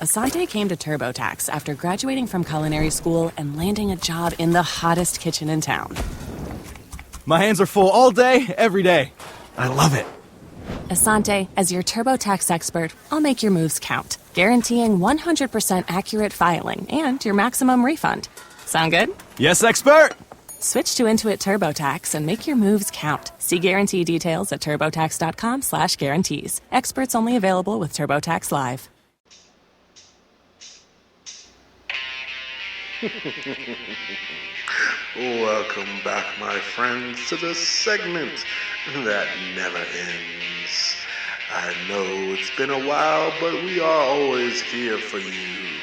Asante came to TurboTax after graduating from culinary school and landing a job in the hottest kitchen in town. My hands are full all day, every day. I love it. Asante, as your TurboTax expert, I'll make your moves count, guaranteeing 100% accurate filing and your maximum refund. Sound good? Yes, expert! Switch to Intuit TurboTax and make your moves count. See guarantee details at turbotax.com/guarantees. Experts only available with TurboTax Live. Welcome back, my friends, to the segment that never ends. I know it's been a while, but we are always here for you,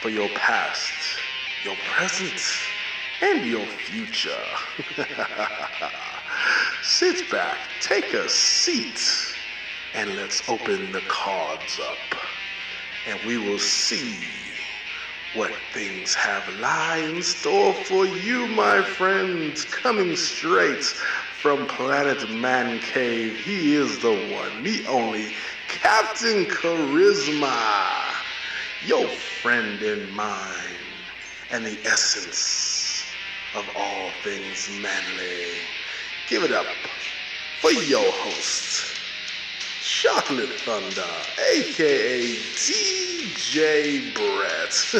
for your past, your present, and your future. Sit back, take a seat, and let's open the cards up, and we will see what things have lie in store for you, my friends. Coming straight from planet Mancave, he is the one, the only, Captain Charisma, your friend and mine, and the essence of all things manly. Give it up for your host, Chocolate Thunder, a.k.a. DJ Bretts.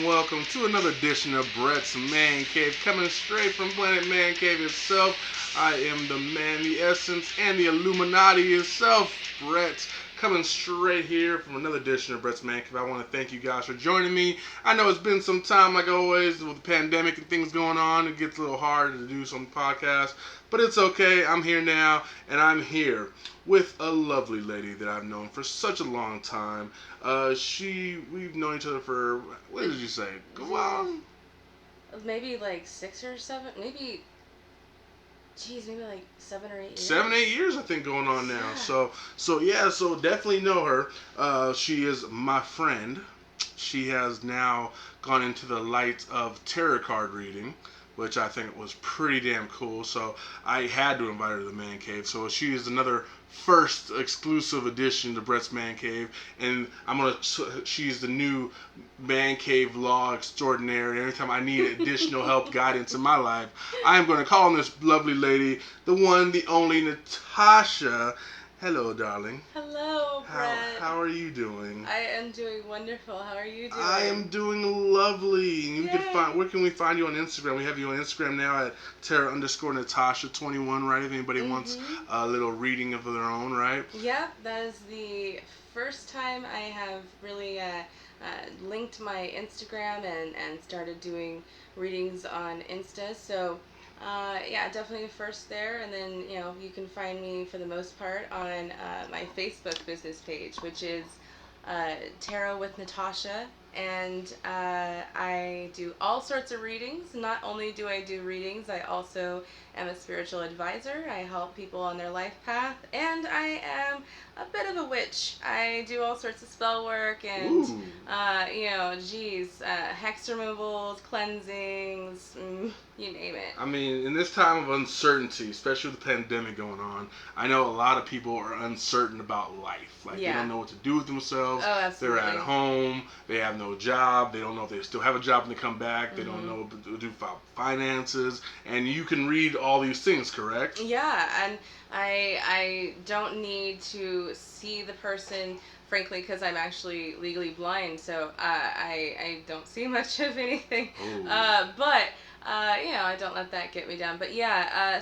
Welcome to another edition of Bretts Mancave, coming straight from Planet Mancave itself. I am the man, the essence, and the Illuminati itself, Bretts. Coming straight here from another edition of Bretts Mancave. I want to thank you guys for joining me. I know it's been some time, like always, with the pandemic and things going on. It gets a little hard to do some podcasts, but it's okay. I'm here now, and I'm here with a lovely lady that I've known for such a long time. We've known each other for, what did you say? Well, maybe like 6 or 7, maybe like 7 or 8 years. 7, 8 years, I think, going on now. Yeah. So definitely know her. She is my friend. She has now gone into the light of tarot card reading, which I think was pretty damn cool. So I had to invite her to the Man Cave. So she is another first exclusive edition to Bretts Mancave, and she's the new Man Cave law extraordinaire. And every time I need additional help, guidance in my life, I am going to call on this lovely lady, the one, the only Natasha. Hello, darling. Hello, Brett. How are you doing? I am doing wonderful. How are you doing? I am doing lovely. Where can we find you on Instagram? We have you on Instagram now at Tara_Natasha21, right? If anybody wants a little reading of their own, right? Yep, that is the first time I have really linked my Instagram and started doing readings on Insta. So definitely first there, and then you can find me for the most part on my Facebook business page, which is Tarot with Natasha, and I do all sorts of readings. Not only do I do readings, I also am a spiritual advisor. I help people on their life path, and I am a bit of a witch. I do all sorts of spell work and hex removals, cleansings, you name it. I mean, in this time of uncertainty, especially with the pandemic going on, I know a lot of people are uncertain about life. Like, they don't know what to do with themselves. Oh, absolutely. They're at home. They have no job. They don't know if they still have a job when they come back. They don't know what to do about finances. And you can read all these things, correct? Yeah, and I don't need to see the person, frankly, because I'm actually legally blind, so I don't see much of anything. But I don't let that get me down. But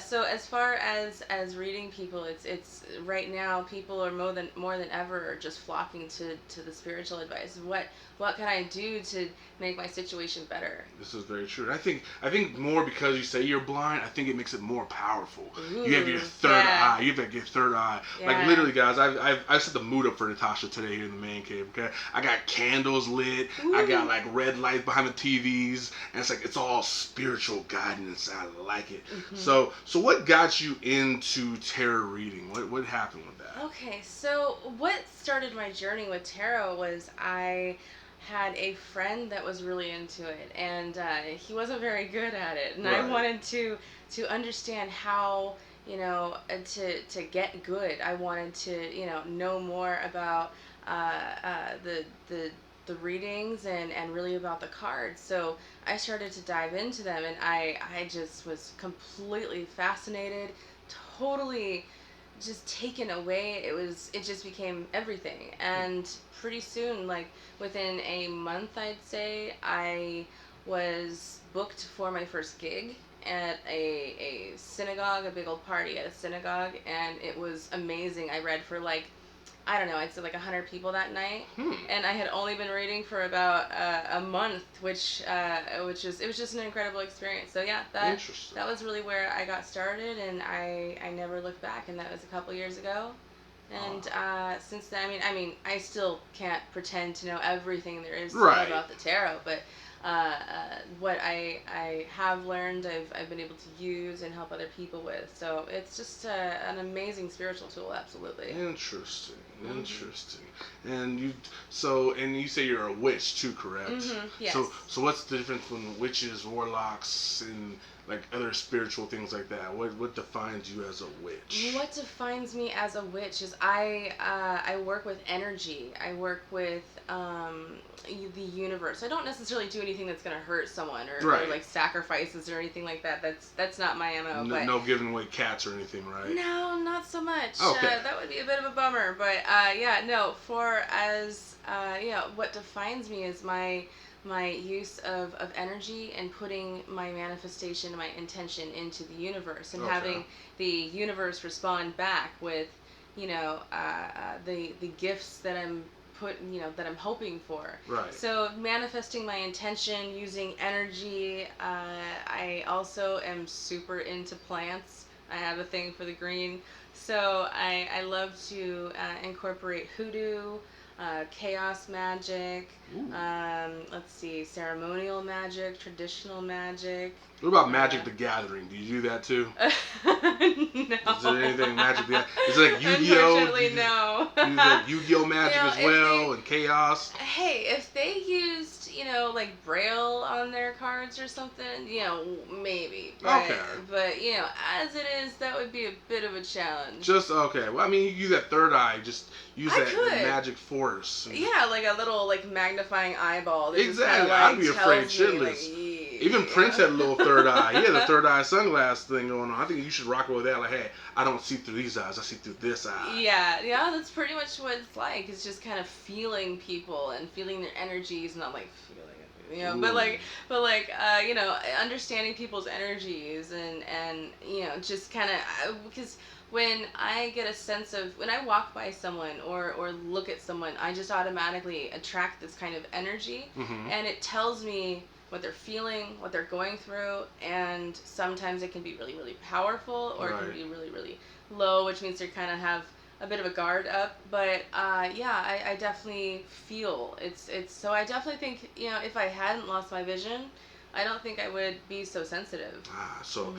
so as far as reading people, it's right now people are more than ever are just flocking to the spiritual advice. What can I do to make my situation better? This is very true. I think more because you say you're blind, I think it makes it more powerful. Ooh, you have your third eye. You have your third eye. Yeah. Like, literally, guys, I've set the mood up for Natasha today here in the Man Cave, okay? I got candles lit. Ooh. I got, like, red lights behind the TVs. And it's like, it's all spiritual guidance. I like it. So what got you into tarot reading? What happened with that? Okay, so what started my journey with tarot was I had a friend that was really into it, and he wasn't very good at it, and I wanted to understand how to get good. I wanted to, know more about the readings and really about the cards. So I started to dive into them, and I just was completely fascinated, totally just taken away. It just became everything. And pretty soon, like within a month, I'd say, I was booked for my first gig at a synagogue, a big old party at a synagogue, and it was amazing. I read for like, I don't know, I'd say like 100 people that night, and I had only been reading for about a month, which is, it was just an incredible experience. So yeah, that was really where I got started, and I never looked back, and that was a couple years ago. And since then, I still can't pretend to know everything there is to know about the tarot, but what I have learned, I've been able to use and help other people with. So it's just an amazing spiritual tool, absolutely. Interesting. And you say you're a witch too, correct? Mm-hmm, yes. So what's the difference between witches, warlocks, and like other spiritual things like that? What defines you as a witch? What defines me as a witch is I work with energy. I work with the universe. I don't necessarily do anything that's going to hurt someone or like sacrifices or anything like that. That's not my MO. No giving away cats or anything, right? No, not so much. Okay. That would be a bit of a bummer. But what defines me is my use of energy and putting my manifestation, my intention into the universe, and having the universe respond back with, the gifts that I'm that I'm hoping for. Right. So manifesting my intention using energy. I also am super into plants. I have a thing for the green. So I love to incorporate hoodoo, chaos magic, let's see, ceremonial magic, traditional magic. What about Magic the Gathering? Do you do that too? No. Is there anything Magic the Gathering? Is it like Yu-Gi-Oh? Unfortunately, no. You use like Yu-Gi-Oh magic as well, and chaos? Hey, if they used, like Braille on their cards or something, maybe. But, Okay. But, as it is, that would be a bit of a challenge. Okay. Well, I mean, you use that third eye, just use that could. magic force. Yeah, like a little, like, magnifying eyeball. That Exactly. Just kinda, I'd be afraid shitless. Even Prince had a little third eye. He had a third eye sunglass thing going on. I think you should rock it with that. Like, hey, I don't see through these eyes. I see through this eye. Yeah, that's pretty much what it's like. It's just kind of feeling people and feeling their energies, not like feeling it, understanding people's energies and just kind of, because when I get a sense of, when I walk by someone or look at someone, I just automatically attract this kind of energy, and it tells me what they're feeling, what they're going through, and sometimes it can be really, really powerful, or it can be really, really low, which means they kind of have a bit of a guard up. But I definitely feel it's so I definitely think, if I hadn't lost my vision, I don't think I would be so sensitive. So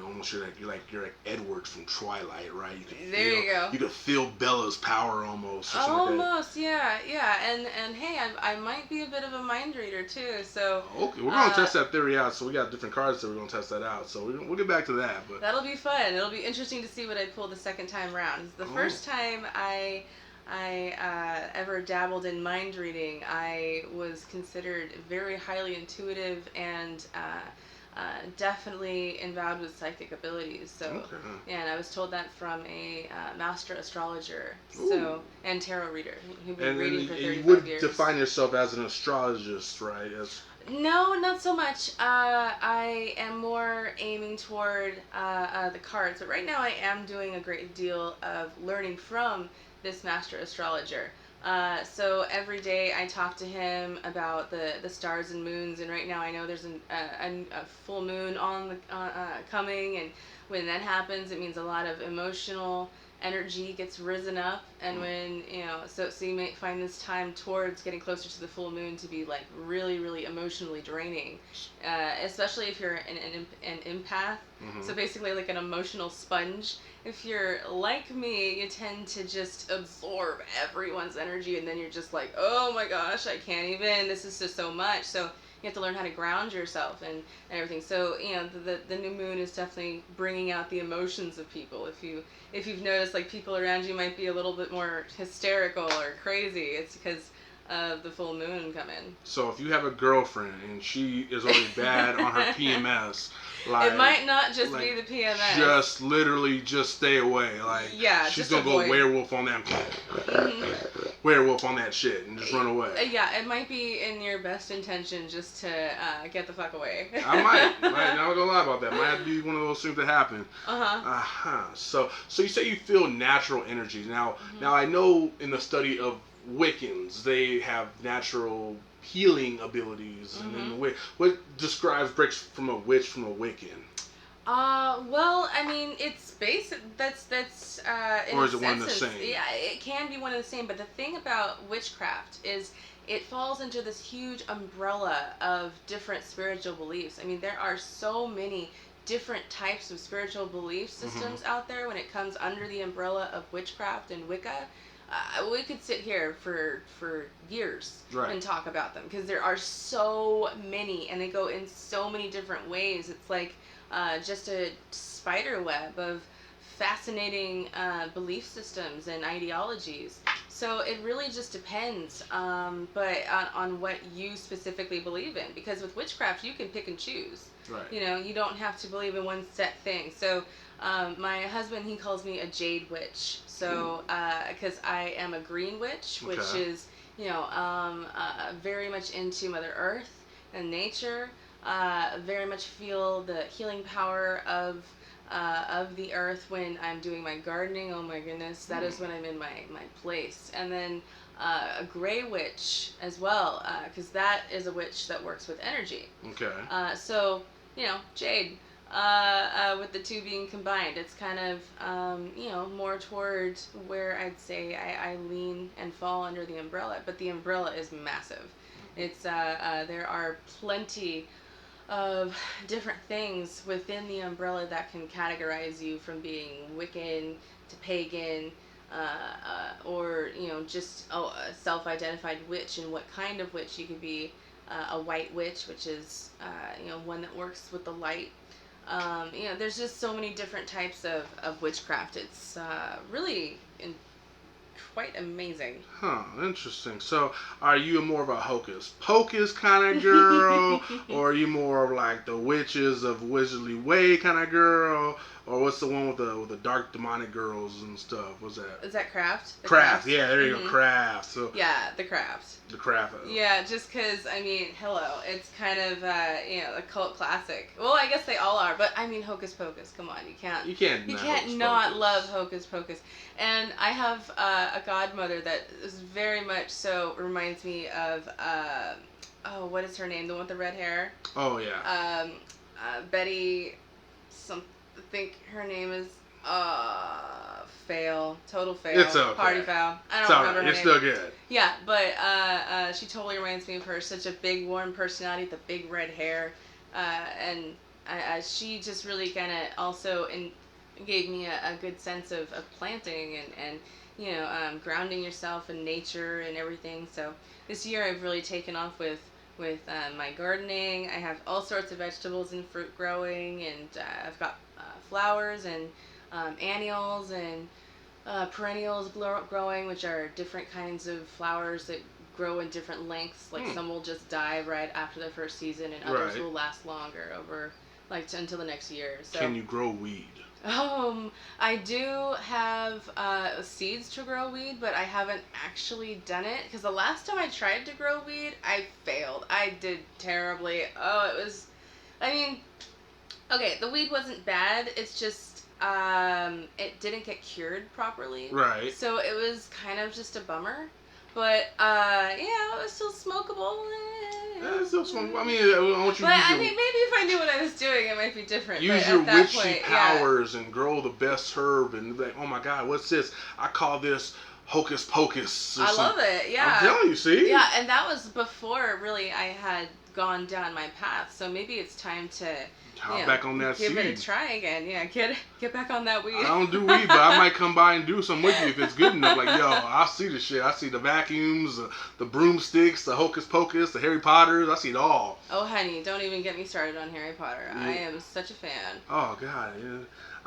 almost you're like Edward from Twilight, right? You go. You could feel Bella's power almost. Or almost, yeah. And hey, I might be a bit of a mind reader too. So okay, we're gonna test that theory out. So we got different cards, so we're gonna test that out. So we'll get back to that. But that'll be fun. It'll be interesting to see what I pull the second time around. The first time I ever dabbled in mind reading, I was considered very highly intuitive and definitely endowed with psychic abilities. So, and I was told that from a master astrologer, and tarot reader who'd been reading for 35 years. You would define yourself as an astrologist, right? No, not so much. I am more aiming toward the cards, but right now I am doing a great deal of learning from this master astrologer. So every day I talk to him about the stars and moons, and right now I know there's a full moon coming, and when that happens, it means a lot of emotional energy gets risen up, And when, so you may find this time towards getting closer to the full moon to be like really, really emotionally draining, especially if you're an empath. So basically like an emotional sponge. If you're like me, you tend to just absorb everyone's energy, and then you're just like, oh my gosh, I can't even, this is just so much. So you have to learn how to ground yourself and everything. So, the new moon is definitely bringing out the emotions of people. If you've noticed, like, people around you might be a little bit more hysterical or crazy, it's because of the full moon coming. So if you have a girlfriend and she is already bad on her PMS, like, it might not just be the PMS. Just literally just stay away. Like, she's gonna go werewolf on that. Werewolf on that shit and just run away. Yeah, it might be in your best intention just to get the fuck away. I might. I'm not gonna lie about that. Might be one of those things that happen. So you say you feel natural energies. Now I know in the study of Wiccans, they have natural healing abilities. And then what breaks from a witch from a Wiccan? Well, I mean, it's basic. That's or is it one and the same? Yeah, it can be one and the same. But the thing about witchcraft is it falls into this huge umbrella of different spiritual beliefs. I mean, there are so many different types of spiritual belief systems out there when it comes under the umbrella of witchcraft and Wicca. We could sit here for years and talk about them because there are so many and they go in so many different ways. It's like just a spider web of fascinating belief systems and ideologies. So it really just depends, but on what you specifically believe in. Because with witchcraft, you can pick and choose. Right. You don't have to believe in one set thing. So my husband, he calls me a jade witch. So because I am a green witch, which is very much into Mother Earth and nature. Very much feel the healing power of the earth when I'm doing my gardening. Oh my goodness, that is when I'm in my place. And then a gray witch as well, because that is a witch that works with energy. Okay. So jade. With the two being combined, it's kind of more toward where I'd say I lean and fall under the umbrella. But the umbrella is massive. It's there are plenty of different things within the umbrella that can categorize you from being Wiccan to pagan, or just a self-identified witch. And what kind of witch you could be? A white witch, which is one that works with the light. There's just so many different types of witchcraft. It's really quite amazing. Huh, interesting. So, are you more of a hocus pocus kind of girl, or are you more of like the witches of Wizardly Way kind of girl, or what's the one with the dark demonic girls and stuff? What's that? Is that Craft? Craft, yeah, there you go, Craft. So yeah, the Craft. The Craft. Yeah, just because, I mean, hello, it's kind of, a cult classic. Well, I guess they all are, but I mean, Hocus Pocus, come on, you can't not love Hocus Pocus. And I have a godmother that is very much so reminds me of, what is her name? The one with the red hair? Oh, yeah. Betty, I think her name is, fail. Total fail. It's okay. Party foul. I don't remember her name. It's still good. Yeah, but she totally reminds me of her. Such a big, warm personality with the big red hair. And she just really kind of also gave me a good sense of planting and grounding yourself in nature and everything. So this year I've really taken off with my gardening. I have all sorts of vegetables and fruit growing, and I've got flowers and annuals and perennials growing, which are different kinds of flowers that grow in different lengths. Like some will just die right after the first season, and others will last longer over until the next year. So, can you grow weed? I do have seeds to grow weed, but I haven't actually done it because the last time I tried to grow weed, I failed. I did terribly. Oh, it was. I mean, okay, the weed wasn't bad. It's just it didn't get cured properly. Right. So it was kind of just a bummer. But it was still smokable. Yeah, it's still smokable. I mean, maybe if I knew what I was doing, it might be different. Use your witchy powers and grow the best herb and be like, oh my God, what's this? I call this Hocus Pocus. I love it. Yeah. I'm telling you, see? Yeah, and that was before really I had gone down my path. So maybe it's time to back on that give seed. it a try again. Yeah, get back on that weed. I don't do weed, but I might come by and do some with you if it's good enough. Like, yo, I see the shit. I see the vacuums, the broomsticks, the Hocus Pocus, the Harry Potters. I see it all. Oh, honey, don't even get me started on Harry Potter. Yeah. I am such a fan. Oh, God. Yeah.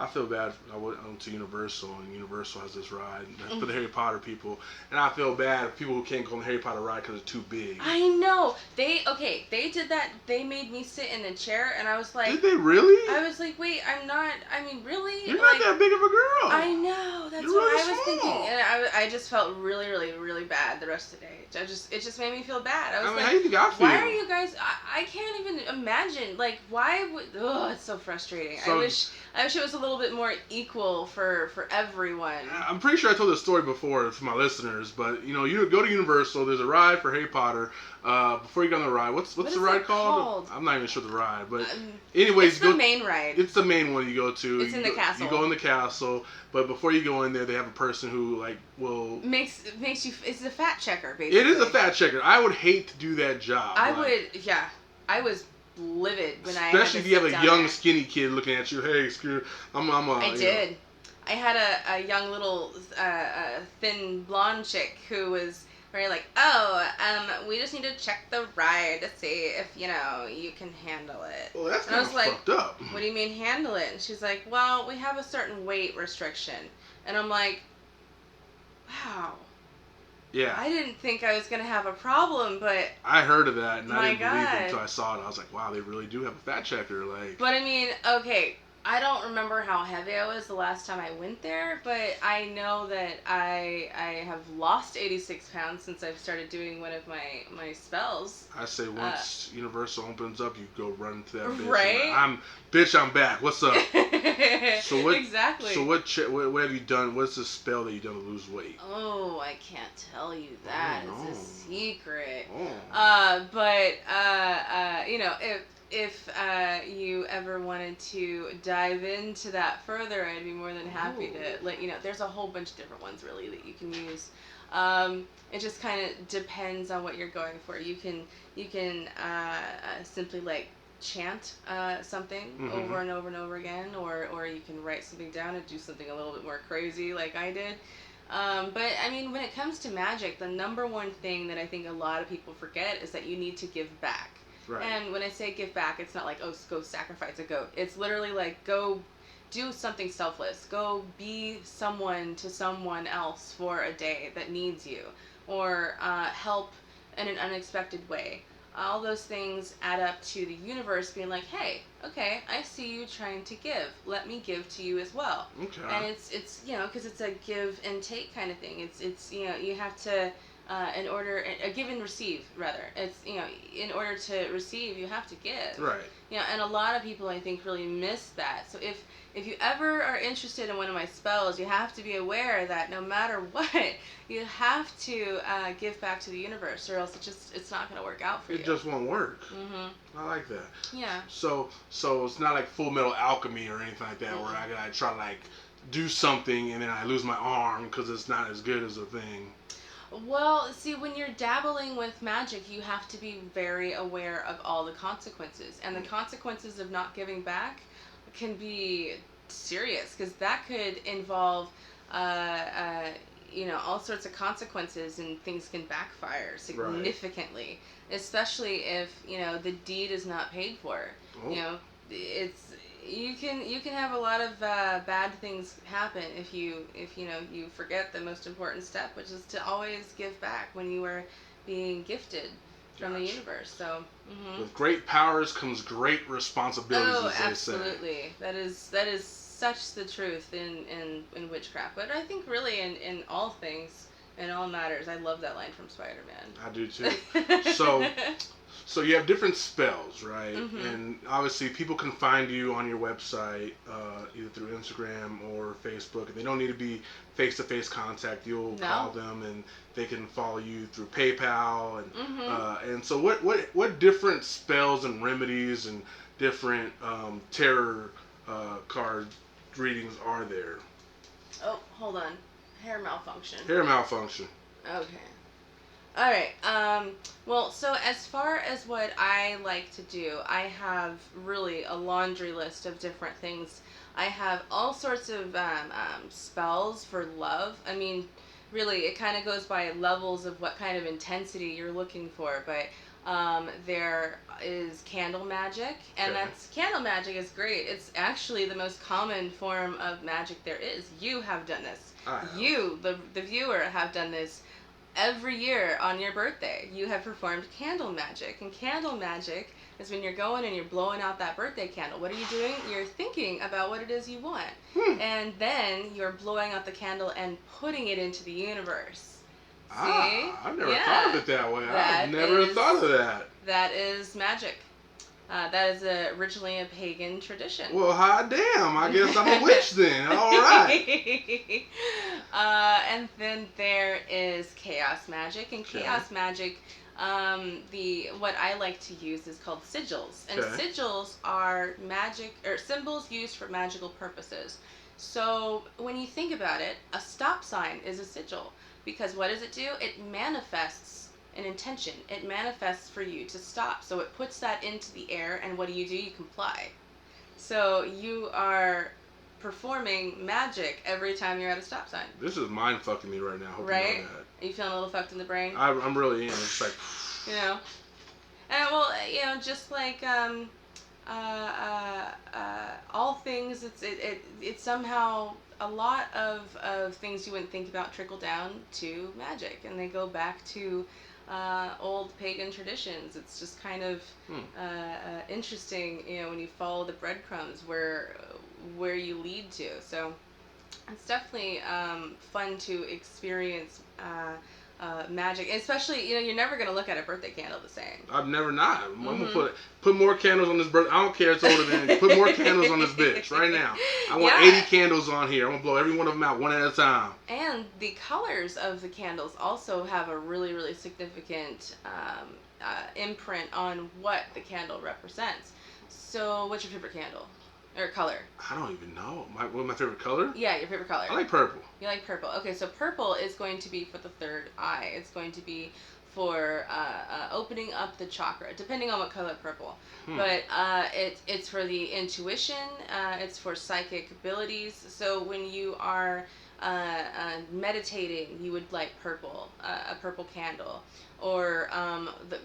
I feel bad. I went to Universal, and Universal has this ride for the Harry Potter people. And I feel bad for people who can't go on the Harry Potter ride because it's too big. I know. They did that. They made me sit in a chair, and I was like... Did they really? I was like, wait, I'm not... I mean, really? You're not that big of a girl. I know. That's You're what really I was small. thinking. And I just felt really, really, really bad the rest of the day. It just made me feel bad. I was like, how do you think I feel? why are you guys... I can't even imagine. Like, why would... Oh, it's so frustrating. So, I wish it was a little bit more equal for everyone. I'm pretty sure I told this story before for my listeners, but you go to Universal. There's a ride for Harry Potter. Before you go on the ride, what's the ride called? I'm not even sure the ride, but anyways, it's the main ride. It's the main one you go to. It's in the castle. You go in the castle, but before you go in there, they have a person who will makes you. It's a fat checker, basically. It is a fat checker. I would hate to do that job. I was livid when I. Especially if you have a young, there. skinny kid looking at you. Hey, screw. I did. I had a young little thin blonde chick who was very like, we just need to check the ride to see if you can handle it. Well, that's kind of fucked up. What do you mean handle it? And she's like, well, we have a certain weight restriction, and I'm like, wow. Yeah. I didn't think I was gonna have a problem, but I heard of that and I didn't believe God. it until I saw it. I was like, wow, they really do have a fat checker. Like. But I mean, okay. I don't remember how heavy I was the last time I went there, but I know that I have lost 86 pounds since I've started doing one of my spells. I say once Universal opens up, you go run to that bitch. Right? I'm back. What's up? So what? Exactly. So what have you done? What's the spell that you done to lose weight? Oh, I can't tell you that. Oh, no. It's a secret. Oh. If you ever wanted to dive into that further, I'd be more than happy to let you know. There's a whole bunch of different ones really that you can use. It just kind of depends on what you're going for. You can simply like chant something over and over and over again, or you can write something down and do something a little bit more crazy like I did. But I mean, when it comes to magic, the number one thing that I think a lot of people forget is that you need to give back. Right. And when I say give back, it's not like, oh, go sacrifice a goat. It's literally like, go do something selfless. Go be someone to someone else for a day that needs you. Or help in an unexpected way. All those things add up to the universe being like, hey, okay, I see you trying to give. Let me give to you as well. Okay. And it's because it's a give and take kind of thing. It's you have to... a give and receive, rather. It's, in order to receive, you have to give. Right. And a lot of people, I think, really miss that. So if you ever are interested in one of my spells, you have to be aware that no matter what, you have to give back to the universe, or else it's not going to work out for you. It just won't work. Mm-hmm. I like that. Yeah. So it's not like Full Metal Alchemy or anything like that, where I gotta try to like do something and then I lose my arm because it's not as good as a thing. Well, see, when you're dabbling with magic, you have to be very aware of all the consequences. And the consequences of not giving back can be serious, because that could involve, all sorts of consequences, and things can backfire significantly, especially if, the deed is not paid for. Oh. You can have a lot of bad things happen if you forget the most important step, which is to always give back when you are being gifted from the universe. So with great powers comes great responsibilities. Oh, as they absolutely. Say. That is such the truth in witchcraft, but I think really in all things, in all matters. I love that line from Spider-Man. I do too. So you have different spells, right? And obviously people can find you on your website, either through Instagram or Facebook. And they don't need to be face-to-face contact. You'll call them and they can follow you through PayPal. And so what different spells and remedies and different tarot card readings are there? Oh, hold on. Hair malfunction. Hair malfunction. Okay. All right. Well, so as far as what I like to do, I have really a laundry list of different things. I have all sorts of spells for love. I mean, really, it kind of goes by levels of what kind of intensity you're looking for. But there is candle magic, and candle magic is great. It's actually the most common form of magic there is. You have done this. You, the viewer, have done this. Every year on your birthday, you have performed candle magic. And candle magic is when you're going and you're blowing out that birthday candle. What are you doing? You're thinking about what it is you want. And then you're blowing out the candle and putting it into the universe. See? I've never thought of it that way. I've never thought of that. That is magic. That is originally a pagan tradition. Well, hot damn. I guess I'm a witch then. All right. And then there is chaos magic. And chaos magic, what I like to use is called sigils. And sigils are magic, or symbols used for magical purposes. So when you think about it, a stop sign is a sigil. Because what does it do? It manifests an intention. It manifests for you to stop. So it puts that into the air, and what do? You comply. So you are performing magic every time you're at a stop sign. This is mind fucking me right now. Hope right? You know that. Are you feeling a little fucked in the brain? I'm really in. It's like, you know, and well, you know, just like all things, it's somehow a lot of things you wouldn't think about trickle down to magic, and they go back to old pagan traditions. It's just kind of interesting, you know, when you follow the breadcrumbs where you lead to. So it's definitely fun to experience magic, and especially, you know, you're never gonna look at a birthday candle the same. I've never not. I'm gonna put more candles on this birthday. I don't care. It's older than. Put more candles on this bitch right now. I want 80 candles on here. I'm gonna blow every one of them out one at a time. And the colors of the candles also have a really, really significant imprint on what the candle represents. So, what's your favorite candle? Or color? I don't even know. What's my favorite color? Yeah, your favorite color. I like purple. You like purple. Okay, so purple is going to be for the third eye. It's going to be for opening up the chakra, depending on what color purple. But it's for the intuition. It's for psychic abilities. So when you are meditating, you would like purple, a purple candle. Or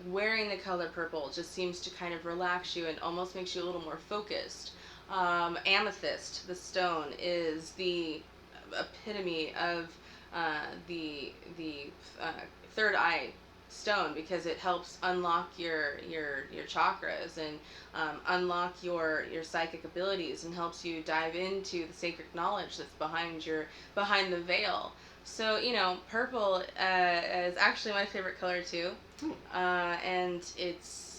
wearing the color purple just seems to kind of relax you and almost makes you a little more focused. Amethyst, the stone, is the epitome of the third eye stone, because it helps unlock your chakras and unlock your psychic abilities, and helps you dive into the sacred knowledge that's behind the veil. So, you know, purple is actually my favorite color too, and it's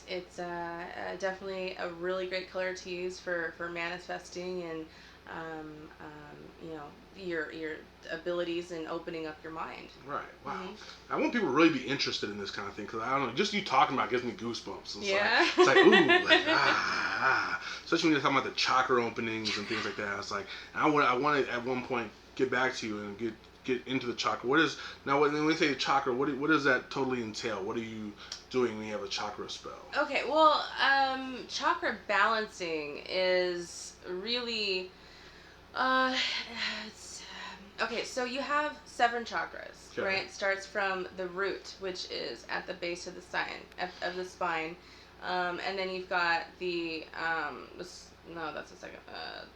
definitely a really great color to use for manifesting and you know, your abilities and opening up your mind. Right. Wow. I want people to really be interested in this kind of thing, because I don't know, just you talking about it gives me goosebumps. It's like ooh, like especially when you're talking about the chakra openings and things like that. It's like I want to at one point get back to you and get into the chakra. When we say chakra, what does that totally entail? What are you doing when you have a chakra spell? Okay, well, chakra balancing is really, okay, so you have 7 chakras, right? It starts from the root, which is at the base of the spine, and then you've got the that's the second.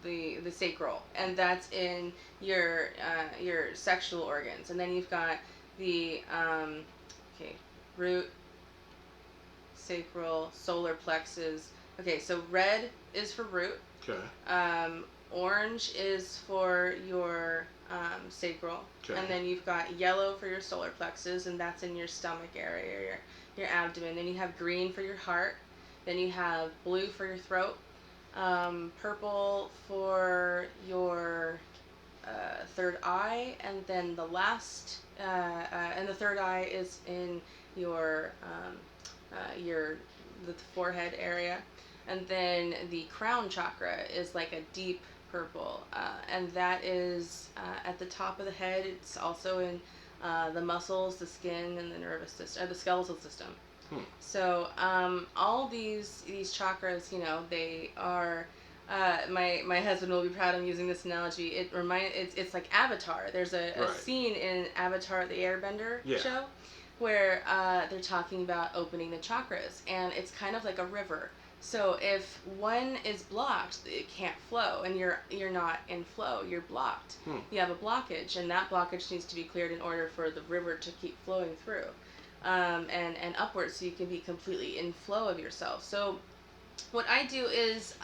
The sacral, and that's in your sexual organs, and then you've got the root, sacral, solar plexus. Okay, so red is for root. Okay. Orange is for your sacral, and then you've got yellow for your solar plexus, and that's in your stomach area, your abdomen. Then you have green for your heart. Then you have blue for your throat. Purple for your third eye, and then the last and the third eye is in your the forehead area, and then the crown chakra is like a deep purple, and that is at the top of the head. It's also in the muscles, the skin, and the nervous system, or the skeletal system. So all these chakras, they are. My husband will be proud of using this analogy. It's like Avatar. There's a scene in Avatar, the Airbender show, where they're talking about opening the chakras, and it's kind of like a river. So if one is blocked, it can't flow, and you're not in flow. You're blocked. You have a blockage, and that blockage needs to be cleared in order for the river to keep flowing through, and upwards, so you can be completely in flow of yourself. So what I do is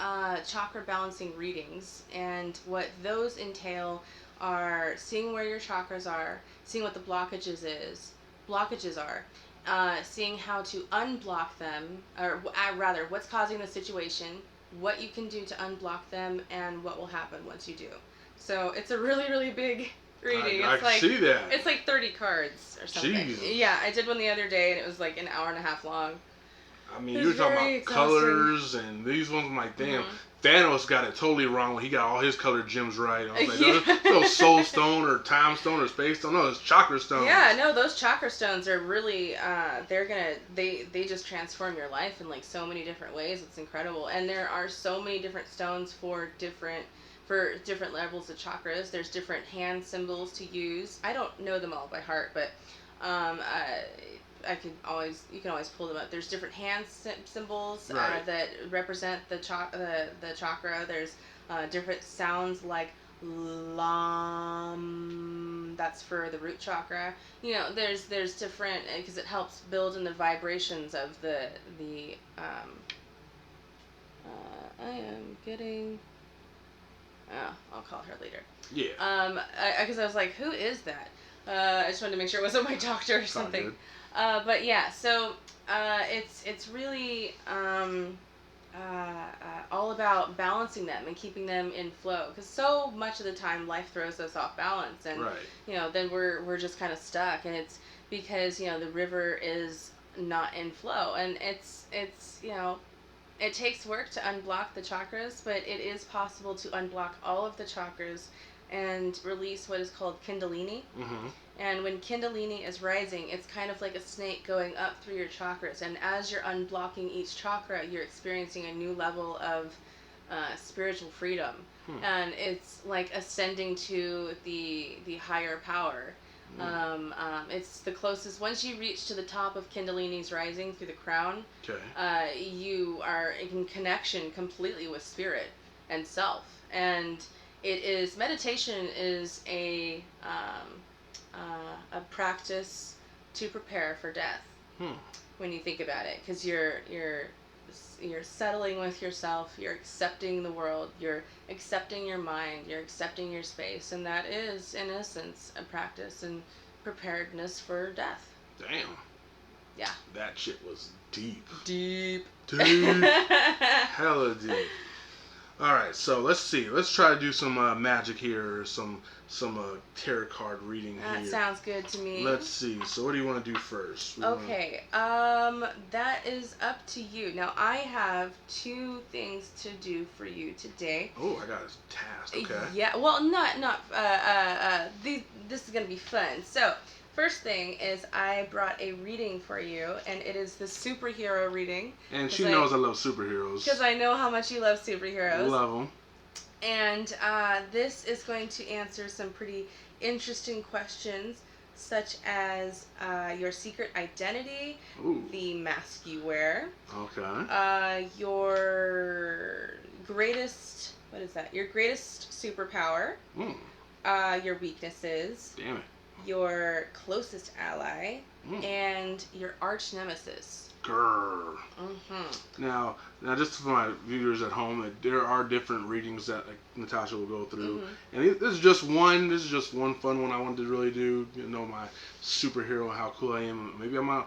chakra balancing readings, and what those entail are seeing where your chakras are, seeing what the blockages are, seeing how to unblock them, or rather, what's causing the situation, what you can do to unblock them, and what will happen once you do. So it's a really, really big reading. I can see that. It's like 30 cards or something. Jesus. Yeah, I did one the other day, and it was like an hour and a half long. I mean, you're talking about exhausting. Colors, and these ones, I'm like, damn, Thanos got it totally wrong when he got all his colored gems right. I was like, no soul stone or time stone or space stone, no, it's chakra stone. Yeah, no, those chakra stones are really, they just transform your life in like so many different ways. It's incredible. And there are so many different stones for different levels of chakras. There's different hand symbols to use. I don't know them all by heart, but you can always pull them up. There's different hand symbols that represent the chakra. There's different sounds like lam. That's for the root chakra. There's different, because it helps build in the vibrations of the. I am getting. Oh, I'll call her later. Yeah. Because I was like, who is that? I just wanted to make sure it wasn't my doctor or something. But yeah, so it's really all about balancing them and keeping them in flow. Because so much of the time, life throws us off balance, and then we're just kind of stuck. And it's because the river is not in flow, and it's it takes work to unblock the chakras, but it is possible to unblock all of the chakras and release what is called Kundalini. And when Kundalini is rising, it's kind of like a snake going up through your chakras. And as you're unblocking each chakra, you're experiencing a new level of spiritual freedom. And it's like ascending to the higher power. It's the closest. Once you reach to the top of Kundalini's rising through the crown, you are in connection completely with spirit and self. And meditation is a practice to prepare for death. When you think about it, because you're settling with yourself, you're accepting the world, you're accepting your mind, you're accepting your space, and that is, in essence, a practice and preparedness for death. Damn. Yeah. That shit was deep. Deep. Hella deep. Alright, so let's see. Let's try to do some magic here, or some tarot card reading here. That sounds good to me. Let's see. So what do you want to do first? Okay. That is up to you. Now, I have 2 things to do for you today. Oh, I got a task. Okay. Yeah. Well, this is going to be fun. So, first thing is I brought a reading for you, and it is the superhero reading. And she knows I love superheroes. Because I know how much you love superheroes. Love them. And this is going to answer some pretty interesting questions, such as your secret identity, the mask you wear, your greatest superpower, your weaknesses, damn it, your closest ally, and your arch nemesis. Grrr. Now, just for my viewers at home, there are different readings that Natasha will go through, and this is just one. This is just one fun one I wanted to really do. My superhero, how cool I am. Maybe I'm an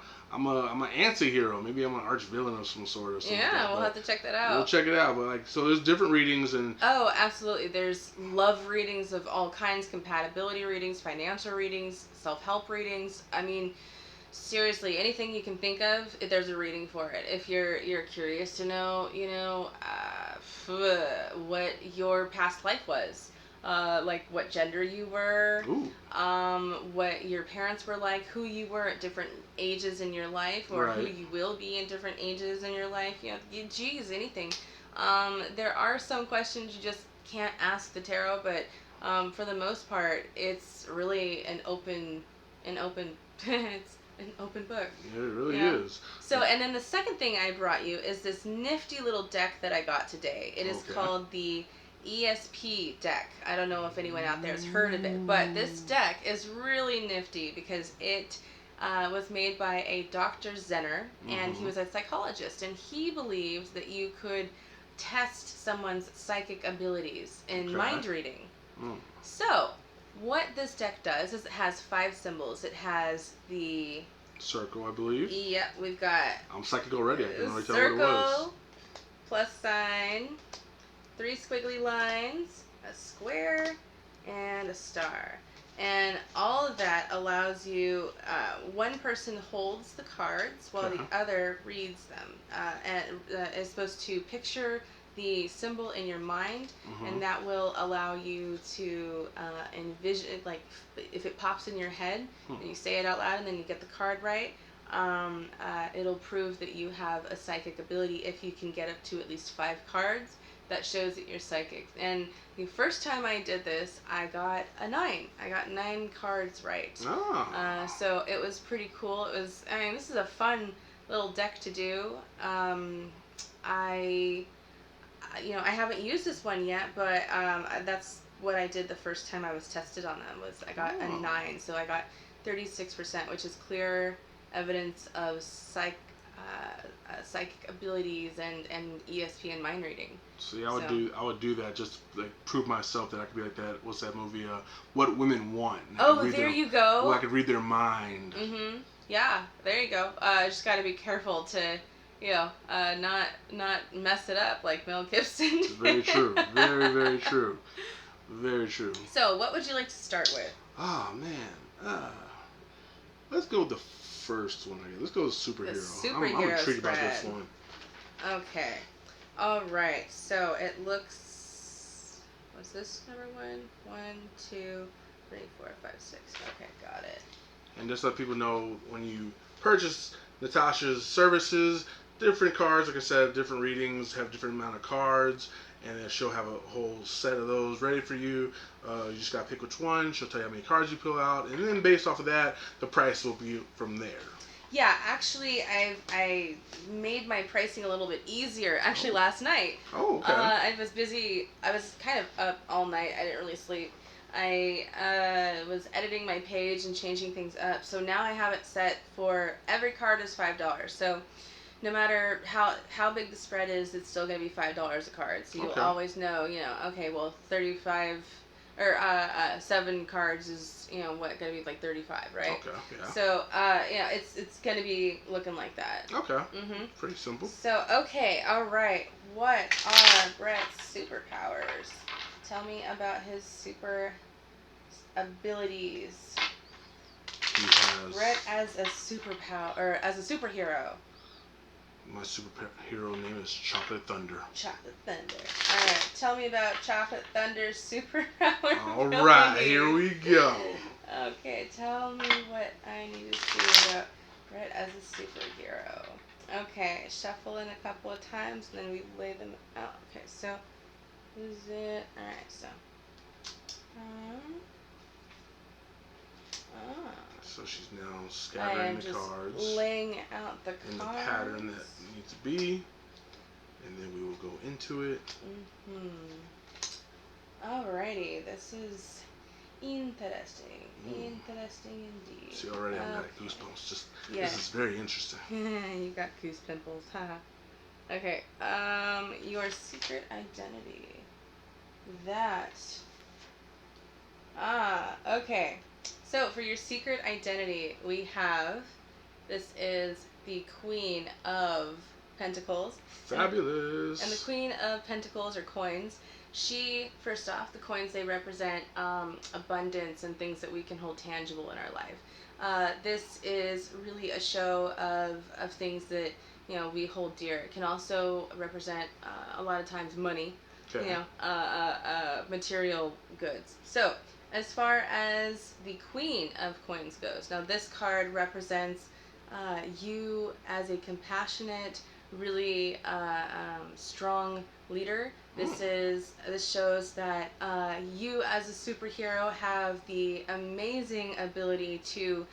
anti-hero. Maybe I'm an arch villain of some sort or something. Yeah, we'll have to check that out. We'll check it out. But so there's different readings and. Oh, absolutely. There's love readings of all kinds, compatibility readings, financial readings, self-help readings. I mean, seriously, anything you can think of, there's a reading for it. If you're curious to know, what your past life was. Like what gender you were, Ooh. what your parents were like, who you were at different ages in your life, or who Right. you will be in different ages in your life. Geez, anything. There are some questions you just can't ask the tarot, but for the most part, it's really it's an open book. Yeah, it really Yeah. is. So, and then the second thing I brought you is this nifty little deck that I got today. It is Okay. called the ESP deck. I don't know if anyone out there has heard of it, but this deck is really nifty because it was made by a Dr. Zenner, and he was a psychologist, and he believed that you could test someone's psychic abilities in mind reading. So, what this deck does is it has 5 symbols. It has the Circle, I believe. Yep, we've got I'm psychic already. I can already tell circle, what it was. plus sign, 3 squiggly lines, a square, and a star. And all of that allows you, one person holds the cards while the other reads them. And is supposed to picture the symbol in your mind, and that will allow you to envision, like, if it pops in your head, and you say it out loud, and then you get the card right, it'll prove that you have a psychic ability if you can get up to at least 5 cards. That shows that you're psychic. And the first time I did this, I got a 9. I got 9 cards right. Oh. So it was pretty cool. This is a fun little deck to do. I haven't used this one yet, but that's what I did the first time I was tested on them. I got a 9, so I got 36%, which is clear evidence of psychic abilities and ESP and mind reading. See, I would do that just to, like, prove myself that I could be like that. What's that movie? What Women Want. You go. Well, I could read their mind. Yeah, there you go. Just got to be careful to, not mess it up like Mel Gibson. It's very true. Very, very true. Very true. So, what would you like to start with? Oh man, let's go with the first one. Let's go with superhero. The superhero I'm intrigued spread. about this one. Okay. All right. So it looks. What's this number 1? 1, 2, 3, 4, 5, 6. Okay, got it. And just let people know, when you purchase Natasha's services, different cards, like I said, different readings have different amount of cards, and then she'll have a whole set of those ready for you. You just gotta pick which one. She'll tell you how many cards you pull out, and then based off of that, the price will be from there. Yeah, actually, I made my pricing a little bit easier. Actually, last night. Oh, okay. I was busy. I was kind of up all night. I didn't really sleep. I was editing my page and changing things up. So now I have it set for every card is $5. So no matter how big the spread is, it's still going to be $5 a card. So you'll always know, okay, well, 35 or 7 cards is, what, going to be like 35, right? Okay, yeah. So, it's going to be looking like that. Okay. Pretty simple. So, okay, all right. What are Brett's superpowers? Tell me about his super abilities. He has... Brett as a superpower, or as a superhero. My superhero name is Chocolate Thunder. Chocolate Thunder. Alright, tell me about Chocolate Thunder's superpower. Alright, here we go. Okay, tell me what I need to see about Brett as a superhero. Okay, shuffle in a couple of times, and then we lay them out. Okay, so, is it? Alright, so. So she's now I scattering am the just cards laying out the in cards. the pattern that needs to be, and then we will go into it. Alrighty, this is interesting. Interesting indeed. See, already I'm got goosebumps. Yeah. This is very interesting. You got goose pimples, haha. Okay, your secret identity. Okay. So for your secret identity, we have, this is the Queen of Pentacles. Fabulous. And the Queen of Pentacles, or coins, she, first off, the coins, they represent abundance and things that we can hold tangible in our life. This is really a show of things that we hold dear. It can also represent a lot of times money, Okay. material goods. So as far as the Queen of Coins goes, now this card represents you as a compassionate, really strong leader. This shows that you as a superhero have the amazing ability to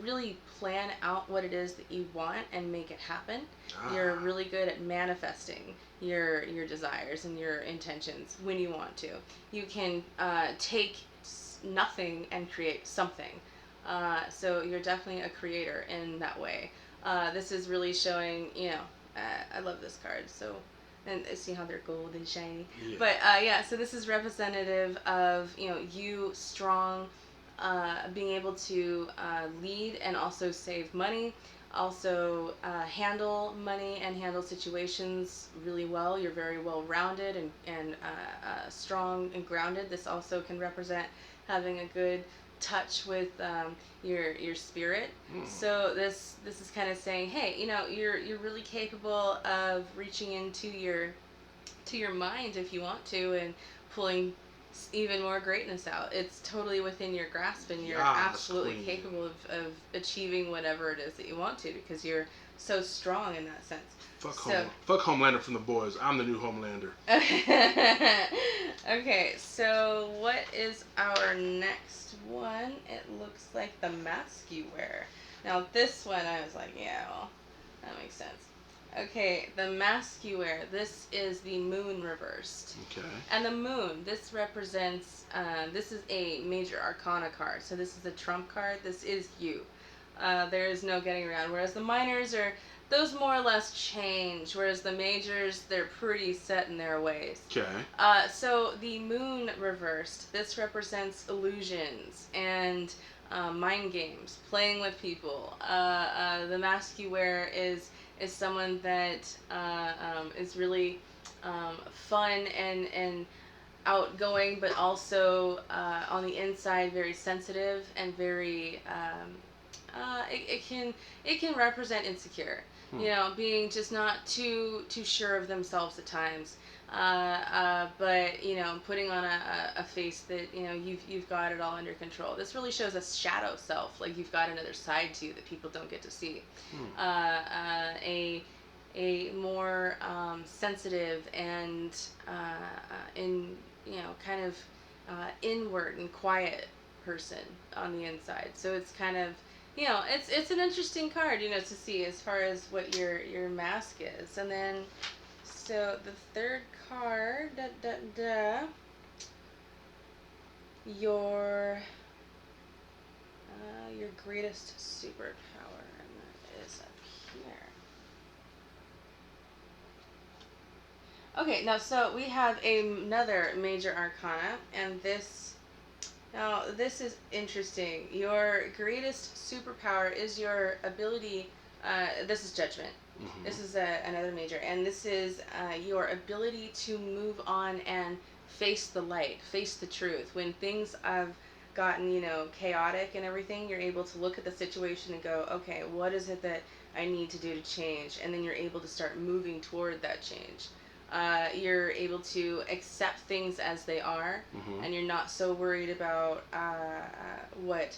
really plan out what it is that you want and make it happen. You're really good at manifesting your desires and your intentions when you want to. You can take nothing and create something. So you're definitely a creator in that way. This is really showing, I love this card. So, and see how they're gold and shiny. Yeah. But so this is representative of, you strong, being able to lead and also save money, also handle money and handle situations really well. You're very well rounded and strong and grounded. This also can represent having a good touch with your spirit. So this is kind of saying, hey, you're really capable of reaching into your mind if you want to, and pulling even more greatness out. It's totally within your grasp, and you're absolutely Queen. capable of achieving whatever it is that you want to, because you're so strong in that sense. Fuck Homelander from The Boys. I'm the new Homelander. Okay, so what is our next one? It looks like the mask you wear. Now this one, I was like, yeah, well, that makes sense. Okay, the mask you wear. This is the moon reversed. Okay. And the moon, this represents, this is a major arcana card. So this is a trump card. This is you. There is no getting around. Whereas the minors those more or less change. Whereas the majors, they're pretty set in their ways. Okay. So the moon reversed, this represents illusions and mind games, playing with people. The mask you wear is someone that is really fun and outgoing, but also on the inside very sensitive and very it can represent insecure. Being just not too sure of themselves at times, but putting on a face that you've got it all under control. This really shows a shadow self, like you've got another side to you that people don't get to see. A more sensitive and kind of inward and quiet person on the inside. So it's kind of it's an interesting card to see as far as what your mask is. And then so the third card, your greatest superpower, and that is up here. Okay, now so we have another major arcana, and this is interesting. Your greatest superpower is your ability, this is judgment. Mm-hmm. This is another major, and this is your ability to move on and face the light, face the truth. When things have gotten, chaotic and everything, you're able to look at the situation and go, okay, what is it that I need to do to change? And then you're able to start moving toward that change. You're able to accept things as they are, mm-hmm. and you're not so worried about what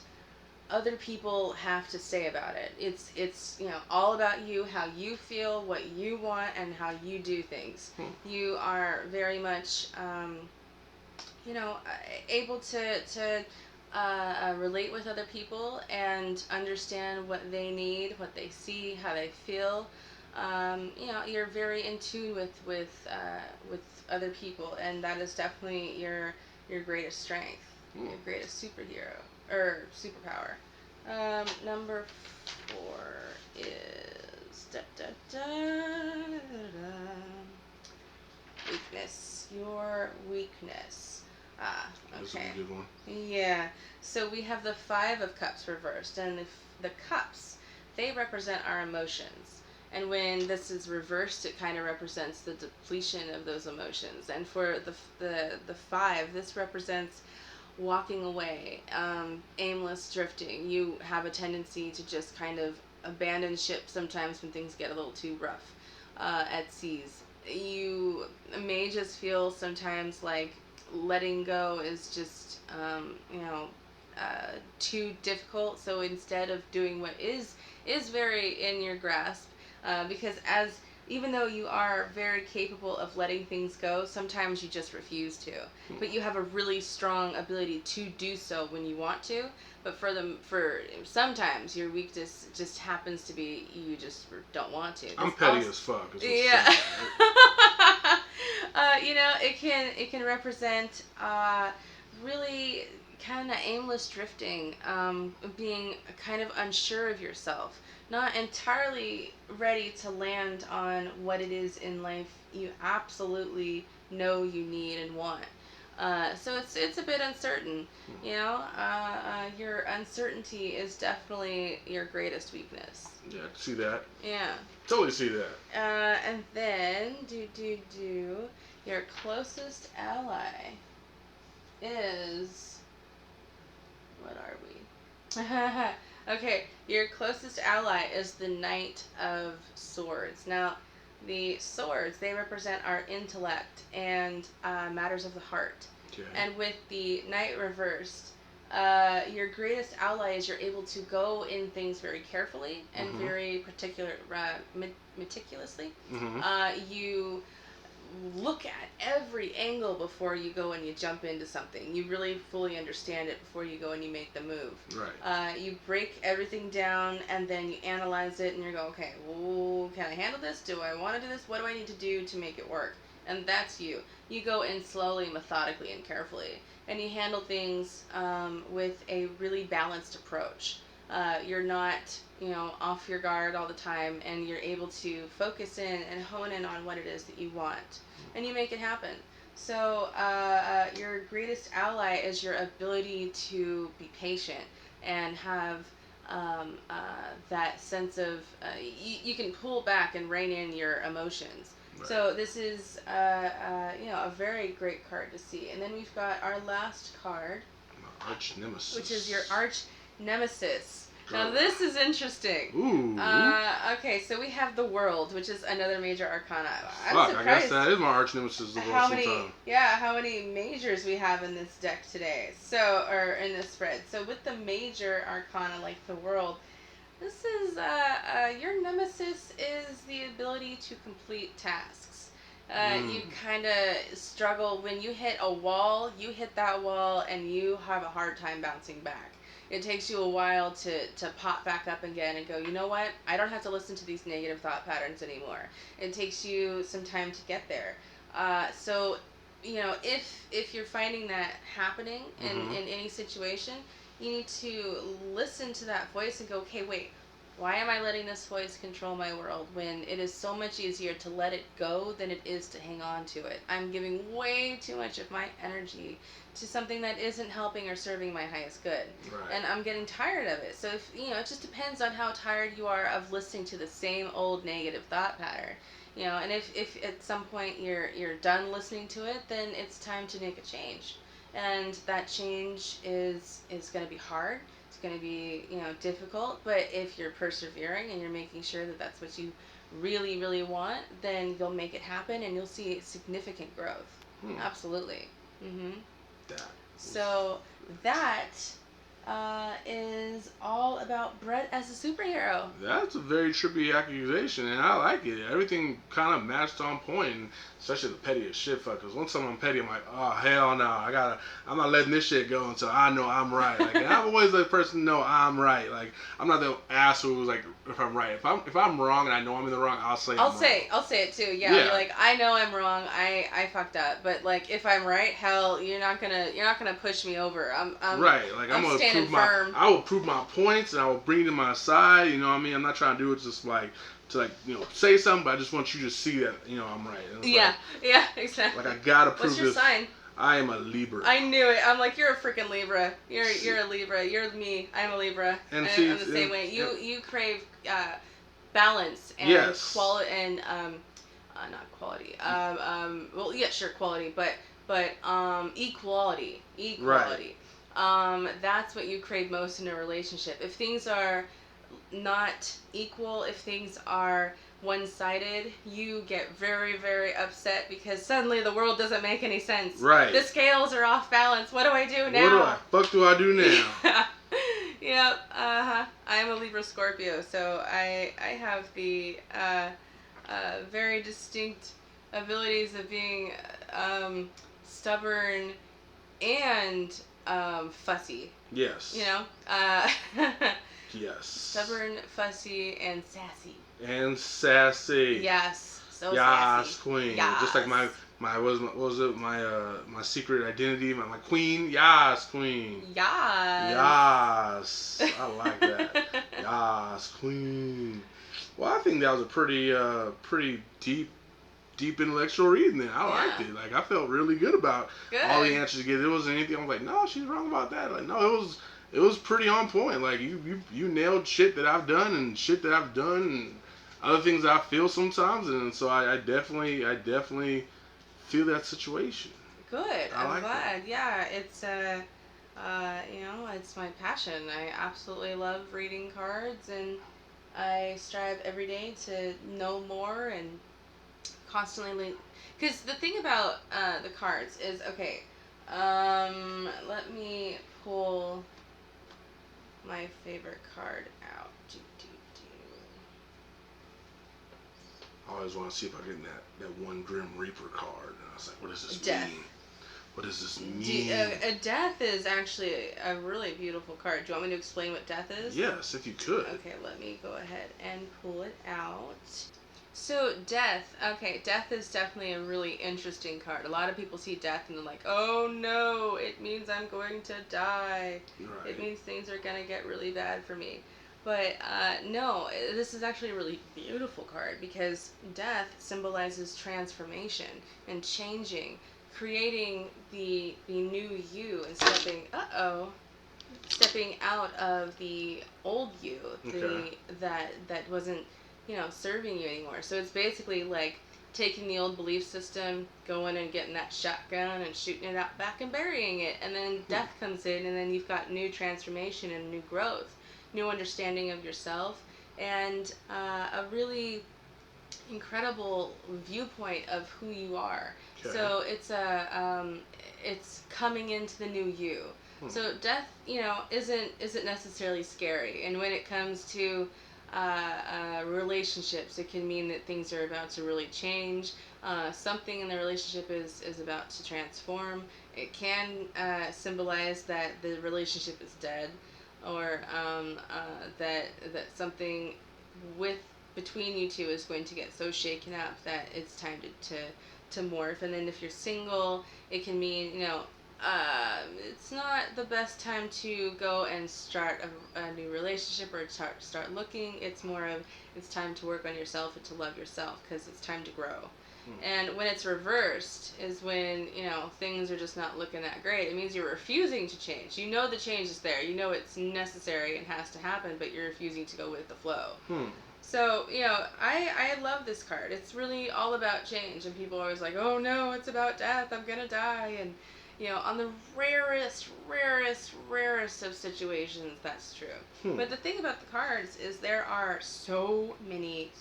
other people have to say about it. It's all about you, how you feel, what you want, and how you do things. You are very much able to relate with other people and understand what they need, what they see, how they feel. You're very in tune with other people, and that is definitely your greatest strength, your greatest superpower. Number 4 is weakness. Your weakness. Okay. That's a good one. Yeah. So we have the 5 of Cups reversed, and the cups, they represent our emotions. And when this is reversed, it kind of represents the depletion of those emotions. And for the 5, this represents walking away, aimless drifting. You have a tendency to just kind of abandon ship sometimes when things get a little too rough at seas. You may just feel sometimes like letting go is just, too difficult. So instead of doing what is very in your grasp, because even though you are very capable of letting things go, sometimes you just refuse to. But you have a really strong ability to do so when you want to. But for sometimes your weakness just happens to be you just don't want to. I'm petty as fuck. Yeah. It can represent really kind of aimless drifting, being kind of unsure of yourself, not entirely ready to land on what it is in life you absolutely know you need and want. So it's a bit uncertain, your uncertainty is definitely your greatest weakness. Yeah, I can see that. Yeah. Totally see that. And then, your closest ally is, what are we? Okay, your closest ally is the Knight of Swords. Now, the swords, they represent our intellect and matters of the heart. Okay. And with the Knight reversed, your greatest ally is you're able to go in things very carefully and very meticulously. You look at every angle before you go and you jump into something. You really fully understand it before you go and you make the move. Right. You break everything down and then you analyze it and you go, okay, well, can I handle this? Do I want to do this? What do I need to do to make it work? And that's you. You go in slowly, methodically, and carefully. And you handle things with a really balanced approach. You're not, off your guard all the time, and you're able to focus in and hone in on what it is that you want, and you make it happen. So your greatest ally is your ability to be patient and have that sense of you can pull back and rein in your emotions. Right. So this is a very great card to see. And then we've got our last card, my arch nemesis, which is your arch nemesis. Now this is interesting. Ooh. Okay, so we have the World, which is another major arcana. Fuck, I guess that is my arch nemesis. How many majors we have in this deck today? Or in this spread. So with the major arcana, like the World, this is your nemesis is the ability to complete tasks. You kind of struggle when you hit a wall. You hit that wall, and you have a hard time bouncing back. It takes you a while to pop back up again and go, you know what? I don't have to listen to these negative thought patterns anymore. It takes you some time to get there. So, if you're finding that happening in any situation, you need to listen to that voice and go, okay, wait, why am I letting this voice control my world when it is so much easier to let it go than it is to hang on to it? I'm giving way too much of my energy to something that isn't helping or serving my highest good. Right. And I'm getting tired of it. So if it just depends on how tired you are of listening to the same old negative thought pattern. And if at some point you're done listening to it, then it's time to make a change. And that change is going to be hard. It's going to be, difficult, but if you're persevering and you're making sure that that's what you really, really want, then you'll make it happen and you'll see significant growth. Absolutely. So that is all about Brett as a superhero. That's a very trippy accusation, and I like it. Everything kind of matched on point, and especially the pettiest shit. Because once I'm petty, I'm like, oh hell no, I'm not letting this shit go until I know I'm right. Like, and I've always let the person know I'm right. Like, I'm not the asshole who's like, if I'm right, if I'm wrong and I know I'm in the wrong, I'll say it too. Yeah. You're like, I know I'm wrong. I fucked up, but like if I'm right, hell, you're not gonna push me over. I'm right. Like I'm gonna prove firm. I will prove my points and I will bring to my side. You know what I mean? I'm not trying to do it just like to say something, but I just want you to see that I'm right. Yeah, yeah, exactly. Like I gotta prove this. What's your sign? I am a Libra. I knew it. I'm like, you're a freaking Libra. You're a Libra. You're me. I'm a Libra. And I'm the same way. You crave balance and quality and not quality. Well, yeah, sure, quality, but equality. Right. That's what you crave most in a relationship. If things are not equal, if things are one-sided, you get very, very upset because suddenly the world doesn't make any sense. Right. The scales are off balance. What do I do now? What do I do now? Yep. I'm a Libra Scorpio, so I have the very distinct abilities of being stubborn and fussy. Yes. You know? Yes. Stubborn, fussy, and sassy. And sassy. Yes. So Yas, sassy. queen. Yas. Just like my what was it? My secret identity, my queen. Yas, queen. Yas. Yas. I like that. Yas, queen. Well, I think that was a pretty deep intellectual reading there. I liked it. Like, I felt really good about all the answers you gave. There wasn't anything I was like, no, she's wrong about that. Like, no, it was pretty on point. Like, you nailed shit that I've done and shit that I've done and other things that I feel sometimes, and so I definitely feel that situation. Good. I'm glad. That. Yeah, it's it's my passion. I absolutely love reading cards, and I strive every day to know more and constantly. Because the thing about the cards is, okay, let me pull my favorite card out. I always want to see if I get that one Grim Reaper card. And I was like, what does this Death. mean? What does this mean? Death is actually a really beautiful card. Do you want me to explain what Death is? Yes, if you could. Okay, let me go ahead and pull it out. So Death is definitely a really interesting card. A lot of people see Death and they're like, oh no, it means I'm going to die. Right. It means things are going to get really bad for me. But no, this is actually a really beautiful card because Death symbolizes transformation and changing, creating the new you and stepping out of the old you, that wasn't serving you anymore. So it's basically like taking the old belief system, going and getting that shotgun and shooting it out back and burying it, and then Death comes in, and then you've got new transformation and new growth, new understanding of yourself, and a really incredible viewpoint of who you are. Okay. So it's coming into the new you. So Death, isn't necessarily scary, and when it comes to relationships, it can mean that things are about to really change. Something in the relationship is about to transform. It can symbolize that the relationship is dead, or that something between you two is going to get so shaken up that it's time to morph. And then if you're single, it can mean it's not the best time to go and start a new relationship or start looking. It's more of it's time to work on yourself and to love yourself because it's time to grow. And when it's reversed is when things are just not looking that great. It means you're refusing to change. You know the change is there. You know it's necessary and has to happen, but you're refusing to go with the flow. So, I love this card. It's really all about change, and people are always like, oh no, it's about death, I'm gonna die, and on the rarest of situations, that's true. But the thing about the cards is there are so many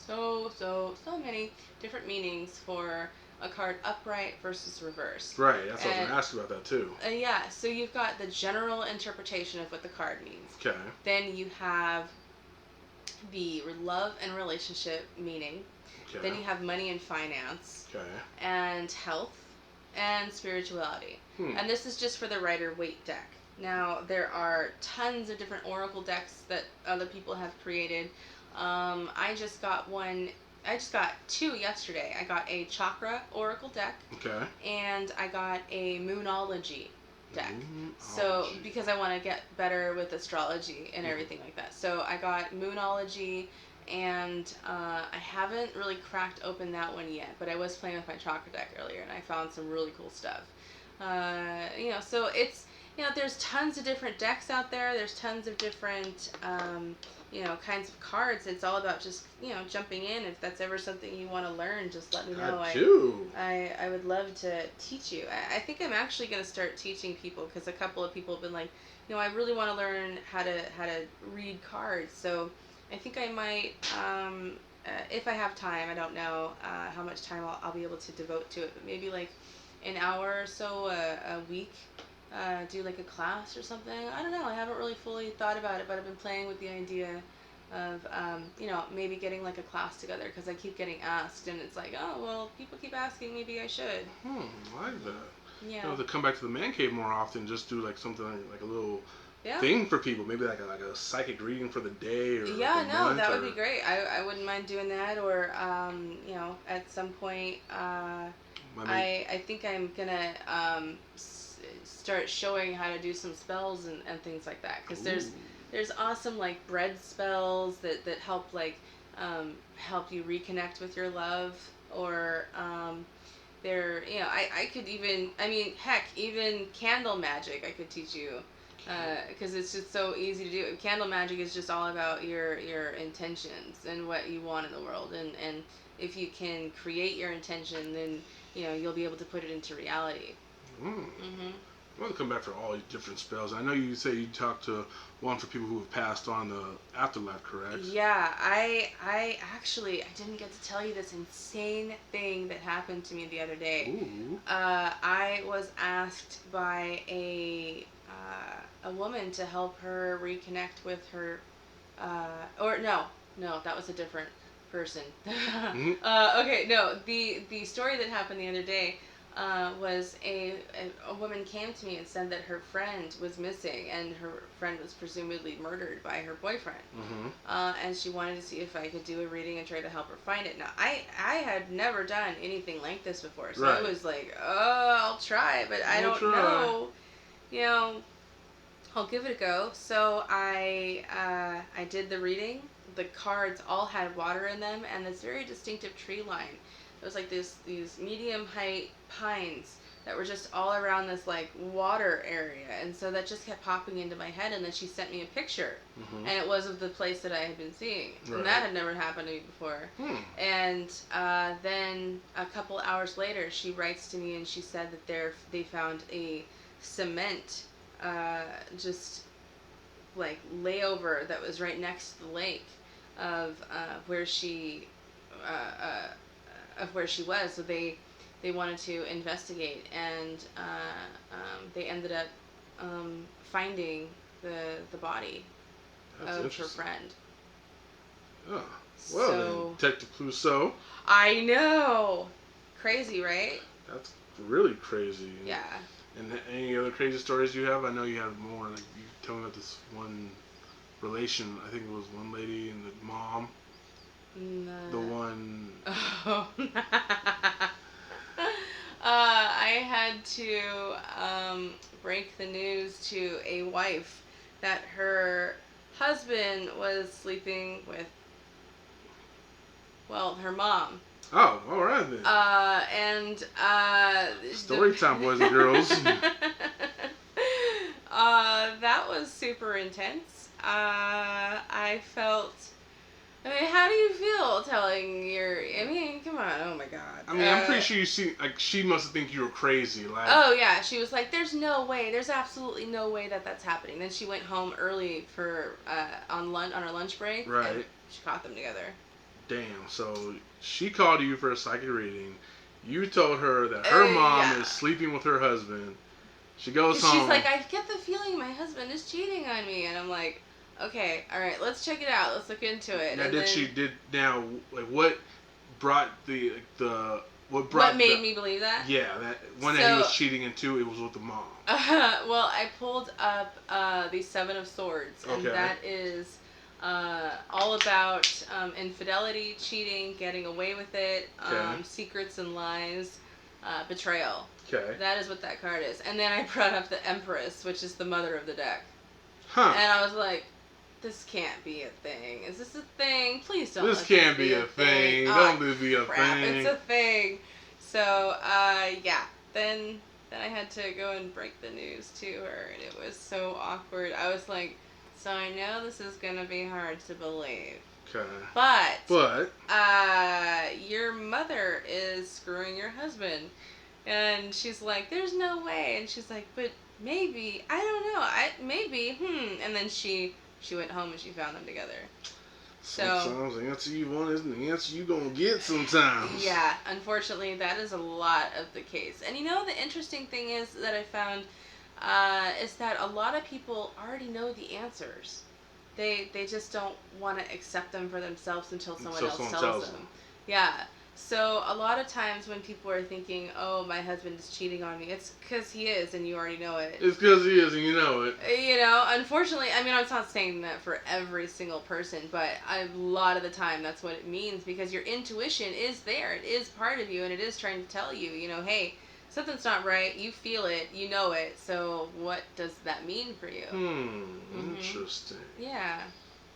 different meanings for a card upright versus reversed. Right, that's what I was going to ask about that too. Yeah, so you've got the general interpretation of what the card means. Okay. Then you have the love and relationship meaning. Okay. Then you have money and finance. Okay. And health and spirituality. And this is just for the Rider-Waite deck. Now, there are tons of different oracle decks that other people have created. I just got two yesterday. I got a chakra oracle deck. Okay. And I got a moonology deck. So, because I want to get better with astrology and everything like that. So, I got moonology, and I haven't really cracked open that one yet, but I was playing with my chakra deck earlier, and I found some really cool stuff. So it's, there's tons of different decks out there. There's tons of different, kinds of cards. It's all about just, jumping in. If that's ever something you want to learn, just let me know. I would love to teach you. I think I'm actually going to start teaching people, because a couple of people have been like, I really want to learn how to read cards. So, I think I might, if I have time, I don't know how much time I'll be able to devote to it, but maybe like an hour or so a week, do like a class or something. I don't know. I haven't really fully thought about it, but I've been playing with the idea of, maybe getting like a class together, because I keep getting asked, and it's like, oh, well, people keep asking, maybe I should. I like that. Yeah. To come back to the man cave more often, just do like something like a little Yeah. thing for people, maybe like a psychic reading for the day or Yeah, like a no, month, that or would be great. I wouldn't mind doing that, or at some point, I think I'm gonna start showing how to do some spells and things like that, because there's awesome like bread spells that help like help you reconnect with your love, or I could even, I mean, heck, even candle magic I could teach you, because it's just so easy to do. Candle magic is just all about your intentions and what you want in the world, and if you can create your intention, then you'll be able to put it into reality. I want to come back for all these different spells. I know you say you talked to one for people who have passed on the afterlife, correct? Yeah, I actually, I didn't get to tell you this insane thing that happened to me the other day. Ooh. I was asked by a woman to help her reconnect with her, or no, that was a different person. Okay, no, the story that happened the other day was a woman came to me and said that her friend was missing, and her friend was presumably murdered by her boyfriend. And she wanted to see if I could do a reading and try to help her find it. Now, I had never done anything like this before, so I was like, oh, I'll try, but I don't know. I'll give it a go. So I did the reading. The cards all had water in them, and this very distinctive tree line. It was like these medium height pines that were just all around this like water area, and so that just kept popping into my head. And then she sent me a picture, and it was of the place that I had been seeing, and that had never happened to me before. And then a couple hours later, she writes to me and she said that they found a cement just like layover that was right next to the lake of where she was. So they wanted to investigate, and they ended up finding the body of her friend. Oh, well So, then, Detective Clouseau. I know, crazy, right? That's really crazy. Yeah. And any other crazy stories you have? I know you have more. Like, you tell me about this one relation. I think it was one lady and the mom. No. The one. Oh. I had to break the news to a wife that her husband was sleeping with, well, her mom. Oh, all right then. Story time, boys and girls. That was super intense. I felt. I mean, how do you feel telling your? I mean, come on! Oh my God! I mean, I'm pretty sure you see. Like, she must think you were crazy. Like. Oh yeah, she was like, "There's no way. There's absolutely no way that that's happening." Then she went home early for on her lunch break. Right. And she caught them together. Damn. So she called you for a psychic reading. You told her that her mom is sleeping with her husband. She goes home. She's like, "I get the feeling my husband is cheating on me," and I'm like, "Okay, all right, let's check it out. Let's look into it." Now, and what brought what made me believe that? Yeah, that one that he was cheating into, it was with the mom. Well, I pulled up the Seven of Swords, and that is all about infidelity, cheating, getting away with it, secrets and lies, betrayal. Okay. That is what that card is. And then I brought up the Empress, which is the mother of the deck. Huh. And I was like, this can't be a thing. Is this a thing? Please don't. This can't be a thing. Don't let it be a thing. It's a thing. So, yeah. Then I had to go and break the news to her, and it was so awkward. I was like, so I know this is gonna be hard to believe. Okay. But your mother is screwing your husband. And she's like, there's no way. And she's like, but maybe, I don't know, maybe. And then she went home and she found them together. So sometimes the answer you want isn't the answer you gonna get sometimes. yeah, unfortunately, that is a lot of the case. And the interesting thing is that I found is that a lot of people already know the answers. They just don't want to accept them for themselves until someone else tells them. Yeah. So a lot of times when people are thinking, "Oh, my husband is cheating on me," it's because he is, and you already know it. It's because he is, and you know it. Unfortunately, I mean, I'm not saying that for every single person, but a lot of the time that's what it means, because your intuition is there. It is part of you, and it is trying to tell you, hey, something's not right. You feel it. You know it. So what does that mean for you? Interesting. Yeah.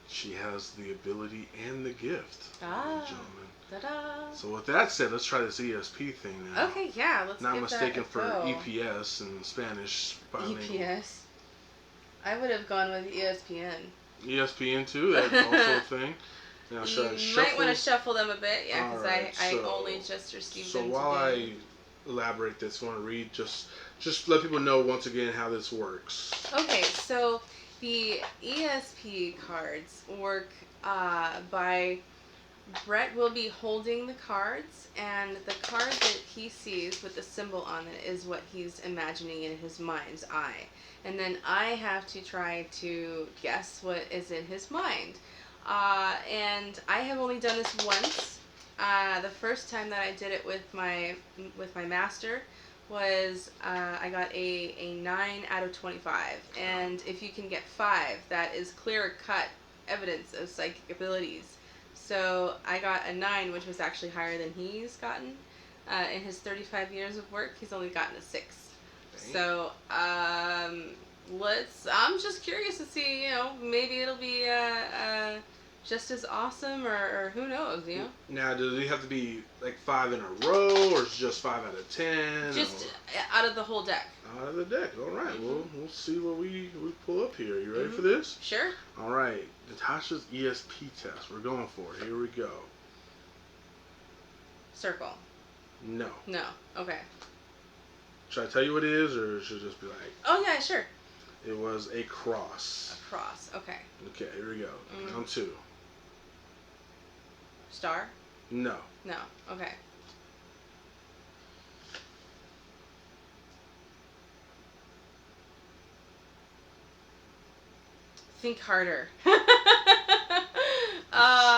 She has the ability and the gift, ladies and gentlemen. Ta-da. So with that said, let's try this ESP thing now. Okay, yeah, let's Not give mistaken that a for go. EPS in Spanish. EPS. I would have gone with ESPN. ESPN too, that's also a thing. Now, should I You might want to shuffle them a bit, yeah, because Alright, I only just received them So while today. I elaborate this, I want to read, just let people know once again how this works. Okay, so the ESP cards work by Brett will be holding the cards, and the card that he sees with the symbol on it is what he's imagining in his mind's eye. And then I have to try to guess what is in his mind. And I have only done this once. The first time that I did it with my master was I got a 9 out of 25. And if you can get 5, that is clear-cut evidence of psychic abilities. So I got a 9, which was actually higher than he's gotten. In his 35 years of work, he's only gotten a 6. Dang. So I'm just curious to see, maybe it'll be just as awesome, or who knows, Now, does it have to be like 5 in a row, or is it just 5 out of 10? Just out of the whole deck. Out of the deck. All right. We'll see what we pull up here. You ready for this? Sure. All right. Natasha's ESP test. We're going for it. Here we go. Circle. No. No. Okay. Should I tell you what it is, or should it just be like... Oh, yeah, sure. It was a cross. A cross. Okay. Okay, here we go. Round 2. Star? No. No. Okay. Think harder.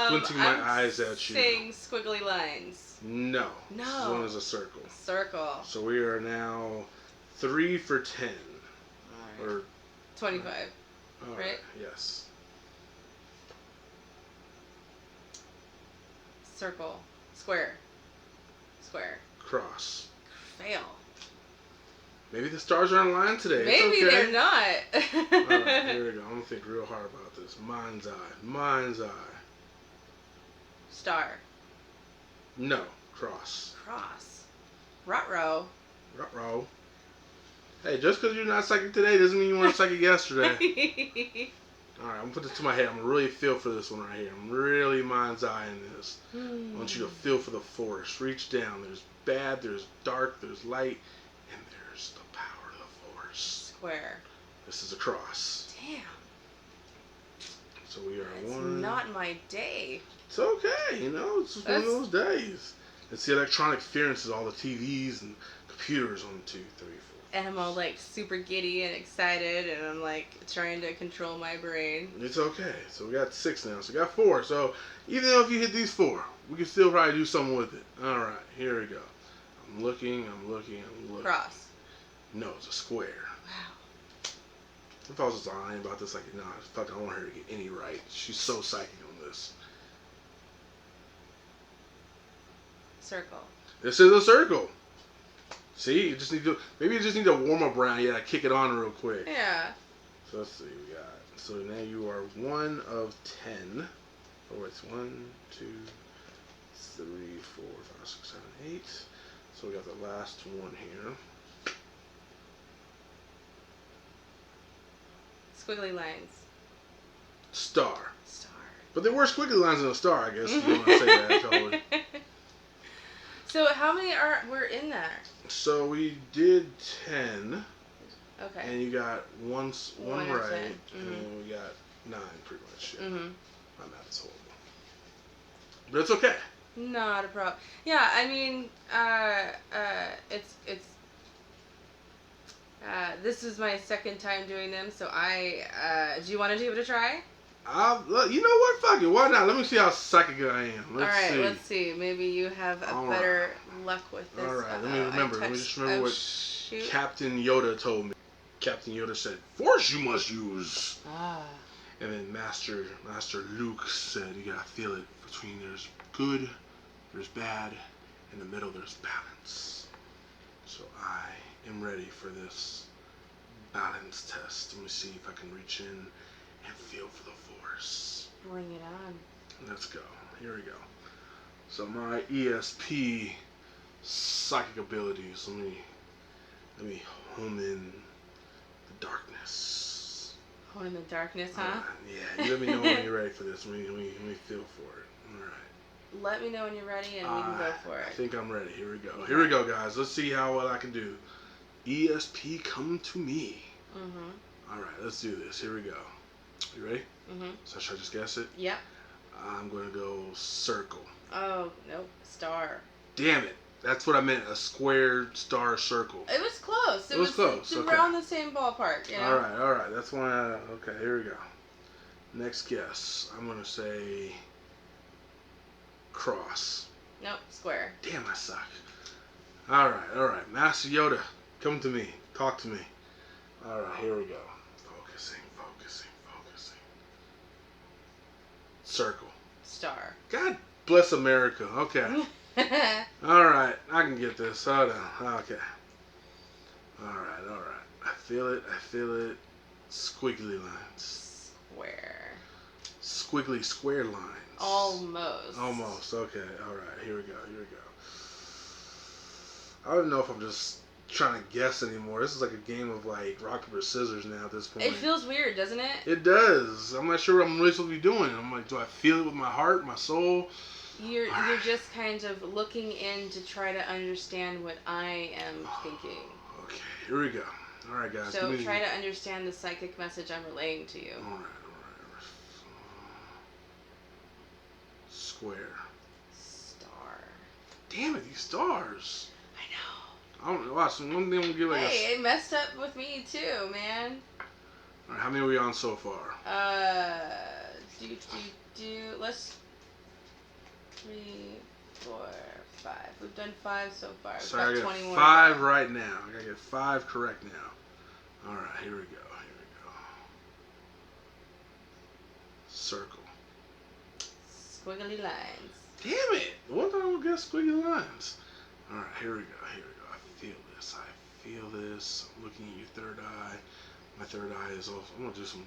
Squinting my eyes at you. Saying squiggly lines. No. No. This one is a circle. Circle. So we are now 3 for 10. All right. Or 25. Right? Yes. Circle. Square. Square. Cross. Fail. Maybe the stars aren't aligned today. Maybe it's okay. they're not. Alright, here we go. I'm going to think real hard about this. Mind's eye. Mind's eye. Star. No. Cross. Cross. Ruh-roh. Ruh-roh. Hey, just because you're not psychic today doesn't mean you weren't psychic yesterday. Alright, I'm going to put this to my head. I'm going to really feel for this one right here. I'm really mind's eyeing this. I want you to feel for the force. Reach down. There's bad, there's dark, there's light, and there's the power of the force. Square. This is a cross. Damn. So we are It's one. not my day. It's okay, it's just one of those days. It's the electronic interferences, all the TVs and computers on 2, 3, 4. And I'm all like super giddy and excited, and I'm like trying to control my brain. It's okay. So we got 6 now. So we got 4. So even though if you hit these 4, we can still probably do something with it. All right, here we go. I'm looking. Cross. No, it's a square. Wow. If I was just lying about this, like, no, fuck, I don't want her to get any right. She's so psychic on this. Circle. This is a circle. See, maybe you just need to warm up around. You gotta kick it on real quick. Yeah. So let's see, we got. So now you are 1 of 10. Oh, it's 1, 2, 3, 4, 5, 6, 7, 8. So we got the last one here. Squiggly lines. Star. Star. But there were squiggly lines in a star, I guess. If you want to say that, totally. So how many were in there? So we did 10. Okay. And you got one right, Mm-hmm. and we got 9 pretty much. Yeah. Mm-hmm. My math is horrible. That's okay. Not a problem. Yeah, I mean, it's this is my second time doing them, so do you want to give it a try? You know what? Fuck it. Why not? Let me see how psychic I am. Let's see. Maybe you have better luck with this. All right, let me remember. Let me just remember what shoot. Captain Yoda told me. Captain Yoda said, "Force you must use." And then Master Luke said, "You gotta feel it between there's good, there's bad, in the middle there's balance." So I am ready for this balance test. Let me see if I can reach in and feel for the force. Bring it on. Let's go. Here we go. So my ESP psychic abilities. Let me home in the darkness. Home in the darkness, huh? Yeah. You let me know when you're ready for this. Let me feel for it. All right. Let me know when you're ready, and we can go for it. I think I'm ready. Here we go. Okay. Here we go, guys. Let's see how well I can do. ESP, come to me. All right. Let's do this. Here we go. You ready? So should I just guess it? Yep. I'm going to go circle. Oh, nope. Star. Damn it. That's what I meant. A square star circle. It was close. It was close. It's Okay. around the same ballpark. You know? All right. That's why. Okay, here we go. Next guess. I'm going to say cross. Nope. Square. Damn, I suck. All right. Master Yoda, come to me. Talk to me. All right, here we go. Focusing. Circle. Star. God bless America. Okay. All right, I can get this. Hold on. Okay. All right. I feel it. Squiggly lines. Square. Squiggly square lines. Almost. Okay. All right. Here we go. I don't know if I'm just trying to guess anymore. This is like a game of like rock paper scissors now at this point. It feels weird, doesn't it? It does. I'm not sure what I'm really supposed to be doing. I'm like, do I feel it with my heart, my soul? You're just kind of looking in to try to understand what I am thinking. Okay, here we go. All right, guys. So try to understand the psychic message I'm relaying to you. All right. Square. Star. Damn it, these stars. I know. I don't know. Watch, one thing I'm gonna give like it messed up with me too, man. All right, how many are we on so far? Let's 3, 4, 5. We've done 5 so far. So We've I got got 21. 5 right now. I gotta get 5 correct now. All right, here we go. Circle. Squiggly lines. Damn it! One time we'll get squiggly lines. All right, here we go. I feel this. I'm looking at your third eye. My third eye is also. I'm gonna do some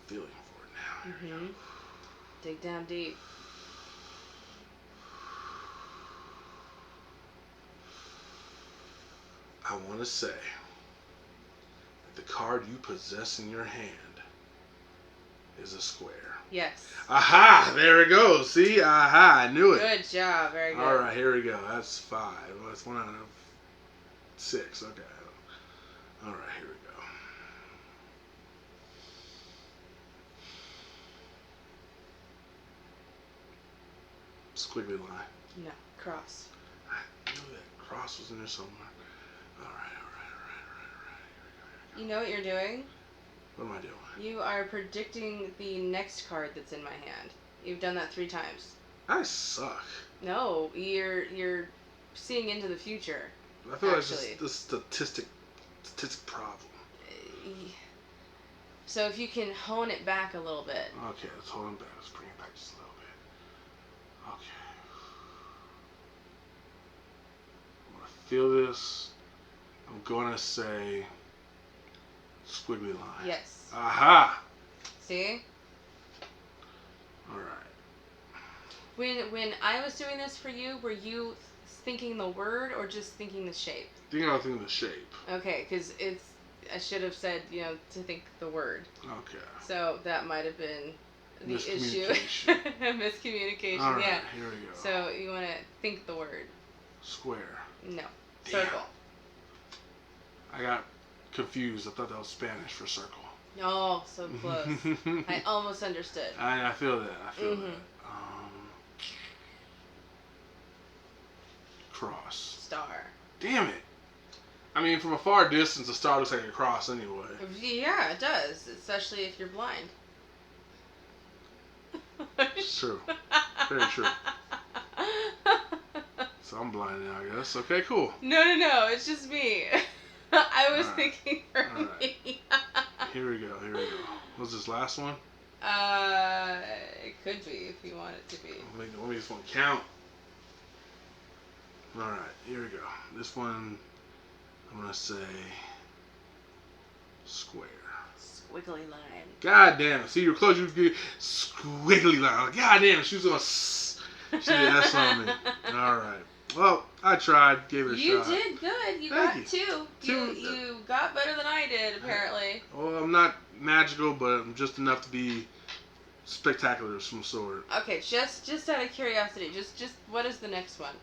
feeling for it now. Here we go. Dig down deep. I want to say that the card you possess in your hand is a square. Yes. Aha! There it goes. See? Aha! I knew it. Good job. Very good. All right, here we go. That's 5. Well, that's 1 out of 6. Okay. All right, here we go. Squiggly line. No. Cross. I knew that cross was in there somewhere. All right. You know what you're doing? What am I doing? You are predicting the next card that's in my hand. You've done that 3 times. I suck. No, you're seeing into the future. I feel like it's just the statistic problem. So if you can hone it back a little bit. Okay, let's hold it back. Let's bring it back just a little bit. Okay. I'm gonna feel this. I'm gonna say squiggly line. Yes. Aha! See? All right. When I was doing this for you, were you thinking the word or just thinking the shape? I was thinking the shape. Okay, because I should have said, to think the word. Okay. So that might have been the issue. Miscommunication, All right, yeah. here we go. So you want to think the word. Square. No. Damn. Circle. I got confused. I thought that was Spanish for circle. Oh, so close. I almost understood. I feel that. Mm-hmm. cross? Star. Damn it. I mean, from a far distance, a star looks like a cross anyway. Yeah, it does, especially if you're blind. True. Very true. So I'm blind now, I guess. Okay, cool. No, it's just me. I was thinking for me. Here we go. What's this last one? It could be if you want it to be. Let me just want to count. Alright, here we go. This one, I'm going to say square. Squiggly line. God damn it. See, you're close. You get squiggly line. God damn it. She was going to she did S on me. Alright. Well, I tried. Gave it a shot. You did good. You Thank got you. two. You got better than I did, apparently. Well, I'm not magical, but I'm just enough to be spectacular of some sort. Okay, just out of curiosity, just what is the next one?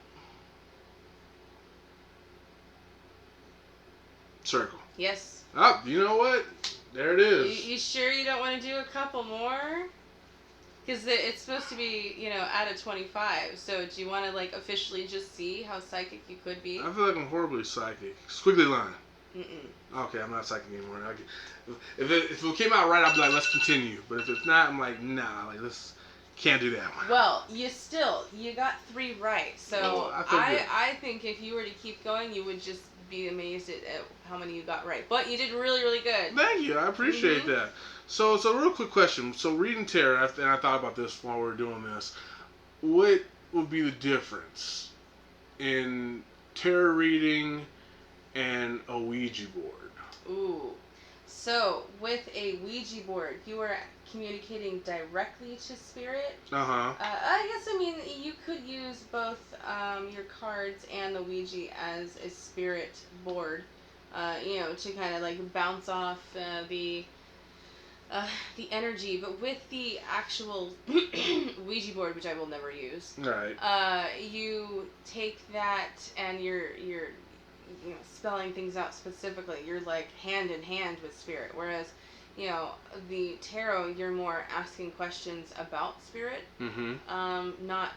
Circle. Yes. Oh, you know what? There it is. You sure you don't want to do a couple more? Because it's supposed to be, out of 25. So do you want to, officially just see how psychic you could be? I feel like I'm horribly psychic. Squiggly line. Mm-mm. Okay, I'm not psychic anymore. If it came out right, I'd be like, let's continue. But if it's not, I'm like, nah, let's can't do that one. Well, you got 3 right. So Oh, I think if you were to keep going, you would just be amazed at how many you got right. But you did really, really good. Thank you. I appreciate that. So real quick question. So reading tarot, and I thought about this while we were doing this. What would be the difference in tarot reading and a Ouija board? Ooh. So with a Ouija board, you are communicating directly to spirit. You could use both your cards and the Ouija as a spirit board, to kind of bounce off the energy. But with the actual Ouija board, which I will never use, Right. You take that and you're spelling things out specifically. You're hand in hand with spirit, whereas the tarot, you're more asking questions about spirit. Not,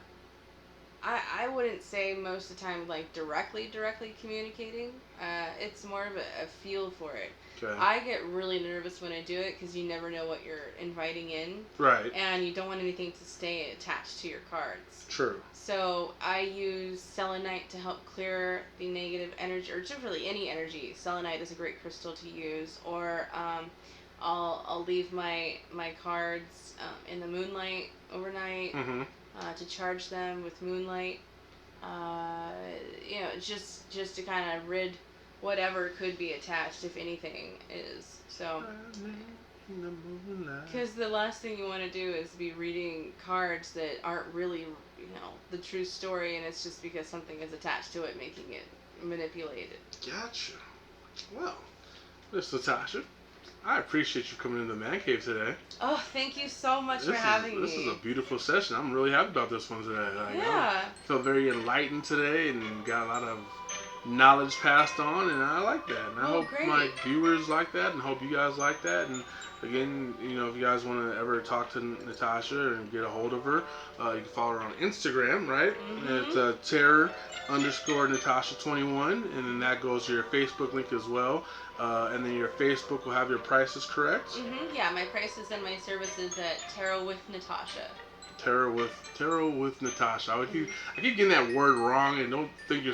I wouldn't say most of the time directly communicating. It's more of a feel for it. Okay. I get really nervous when I do it because you never know what you're inviting in. Right. And you don't want anything to stay attached to your cards. True. So I use selenite to help clear the negative energy, or just really any energy. Selenite is a great crystal to use. Or I'll leave my cards in the moonlight overnight to charge them with moonlight. Just to kind of rid whatever could be attached, if anything, is. So, because the last thing you want to do is be reading cards that aren't really, the true story, and it's just because something is attached to it, making it manipulated. Gotcha. Well, Miss Natasha, I appreciate you coming into the Man Cave today. Oh, thank you so much for having me. This is a beautiful session. I'm really happy about this one today. Yeah. I felt very enlightened today and got a lot of knowledge passed on, and I like that. And I hope my viewers like that, and hope you guys like that. And again, if you guys want to ever talk to Natasha and get a hold of her, you can follow her on Instagram, right? It's terror_Natasha21, and then that goes to your Facebook link as well. And then your Facebook will have your prices correct. Yeah, my prices and my services at Tarot with Natasha. Tarot with Natasha. I keep getting that word wrong, and don't think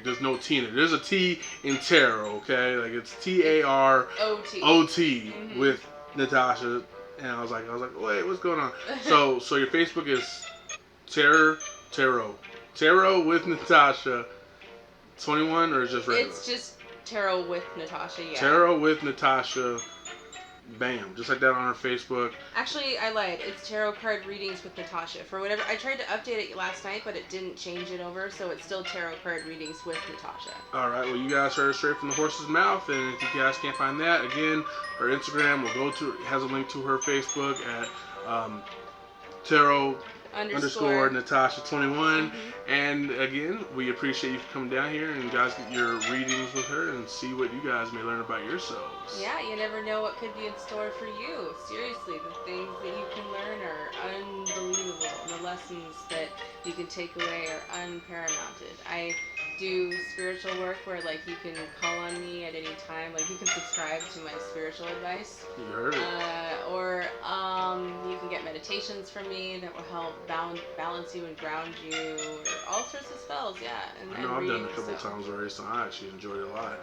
there's no T in it. There's a T in tarot, okay? It's TAROT with Natasha. And I was like, wait, what's going on? So your Facebook is Tarot with Natasha 21, or is just regular? It's just Tarot with Natasha, yeah. Tarot with Natasha. Bam, just like that on her Facebook. Actually, I lied. It's tarot card readings with Natasha. For whatever, I tried to update it last night, but it didn't change it over, so it's still tarot card readings with Natasha. All right, well, you guys heard it straight from the horse's mouth, and if you guys can't find that, again, her Instagram will has a link to her Facebook at tarot _ Natasha21. And again, we appreciate you coming down here and you guys get your readings with her and see what you guys may learn about yourselves. Yeah, you never know what could be in store for you. Seriously, the things that you can learn are unbelievable. The lessons that you can take away are unparamounted. I do spiritual work where like you can call on me at any time. Like you can subscribe to my spiritual advice. You heard it. Or you can get meditations from me that will help balance you and ground you. Or all sorts of spells, yeah. I know I've done it a couple times already, so I actually enjoyed it a lot.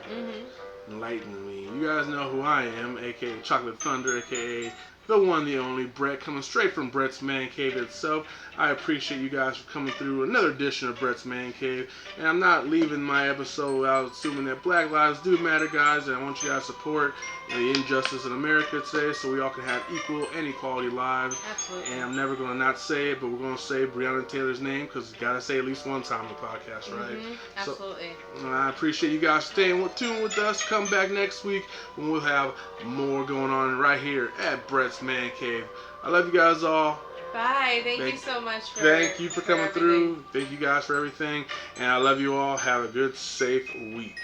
Enlightening me. You guys know who I am, aka Chocolate Thunder, aka the one, the only Brett, coming straight from Bretts Mancave itself. I appreciate you guys for coming through another edition of Bretts Mancave. And I'm not leaving my episode without assuming that Black lives do matter, guys. And I want you guys to support the injustice in America today so we all can have equal and equality lives. Absolutely. And I'm never going to not say it, but we're going to say Breonna Taylor's name because you got to say it at least one time in the podcast, right? Absolutely. So, I appreciate you guys staying tuned with us. Come back next week when we'll have more going on right here at Bretts Mancave. I love you guys all. Bye. Thank you so much for Thank you for coming everything. through. Thank you guys for everything. And I love you all. Have a good, safe week.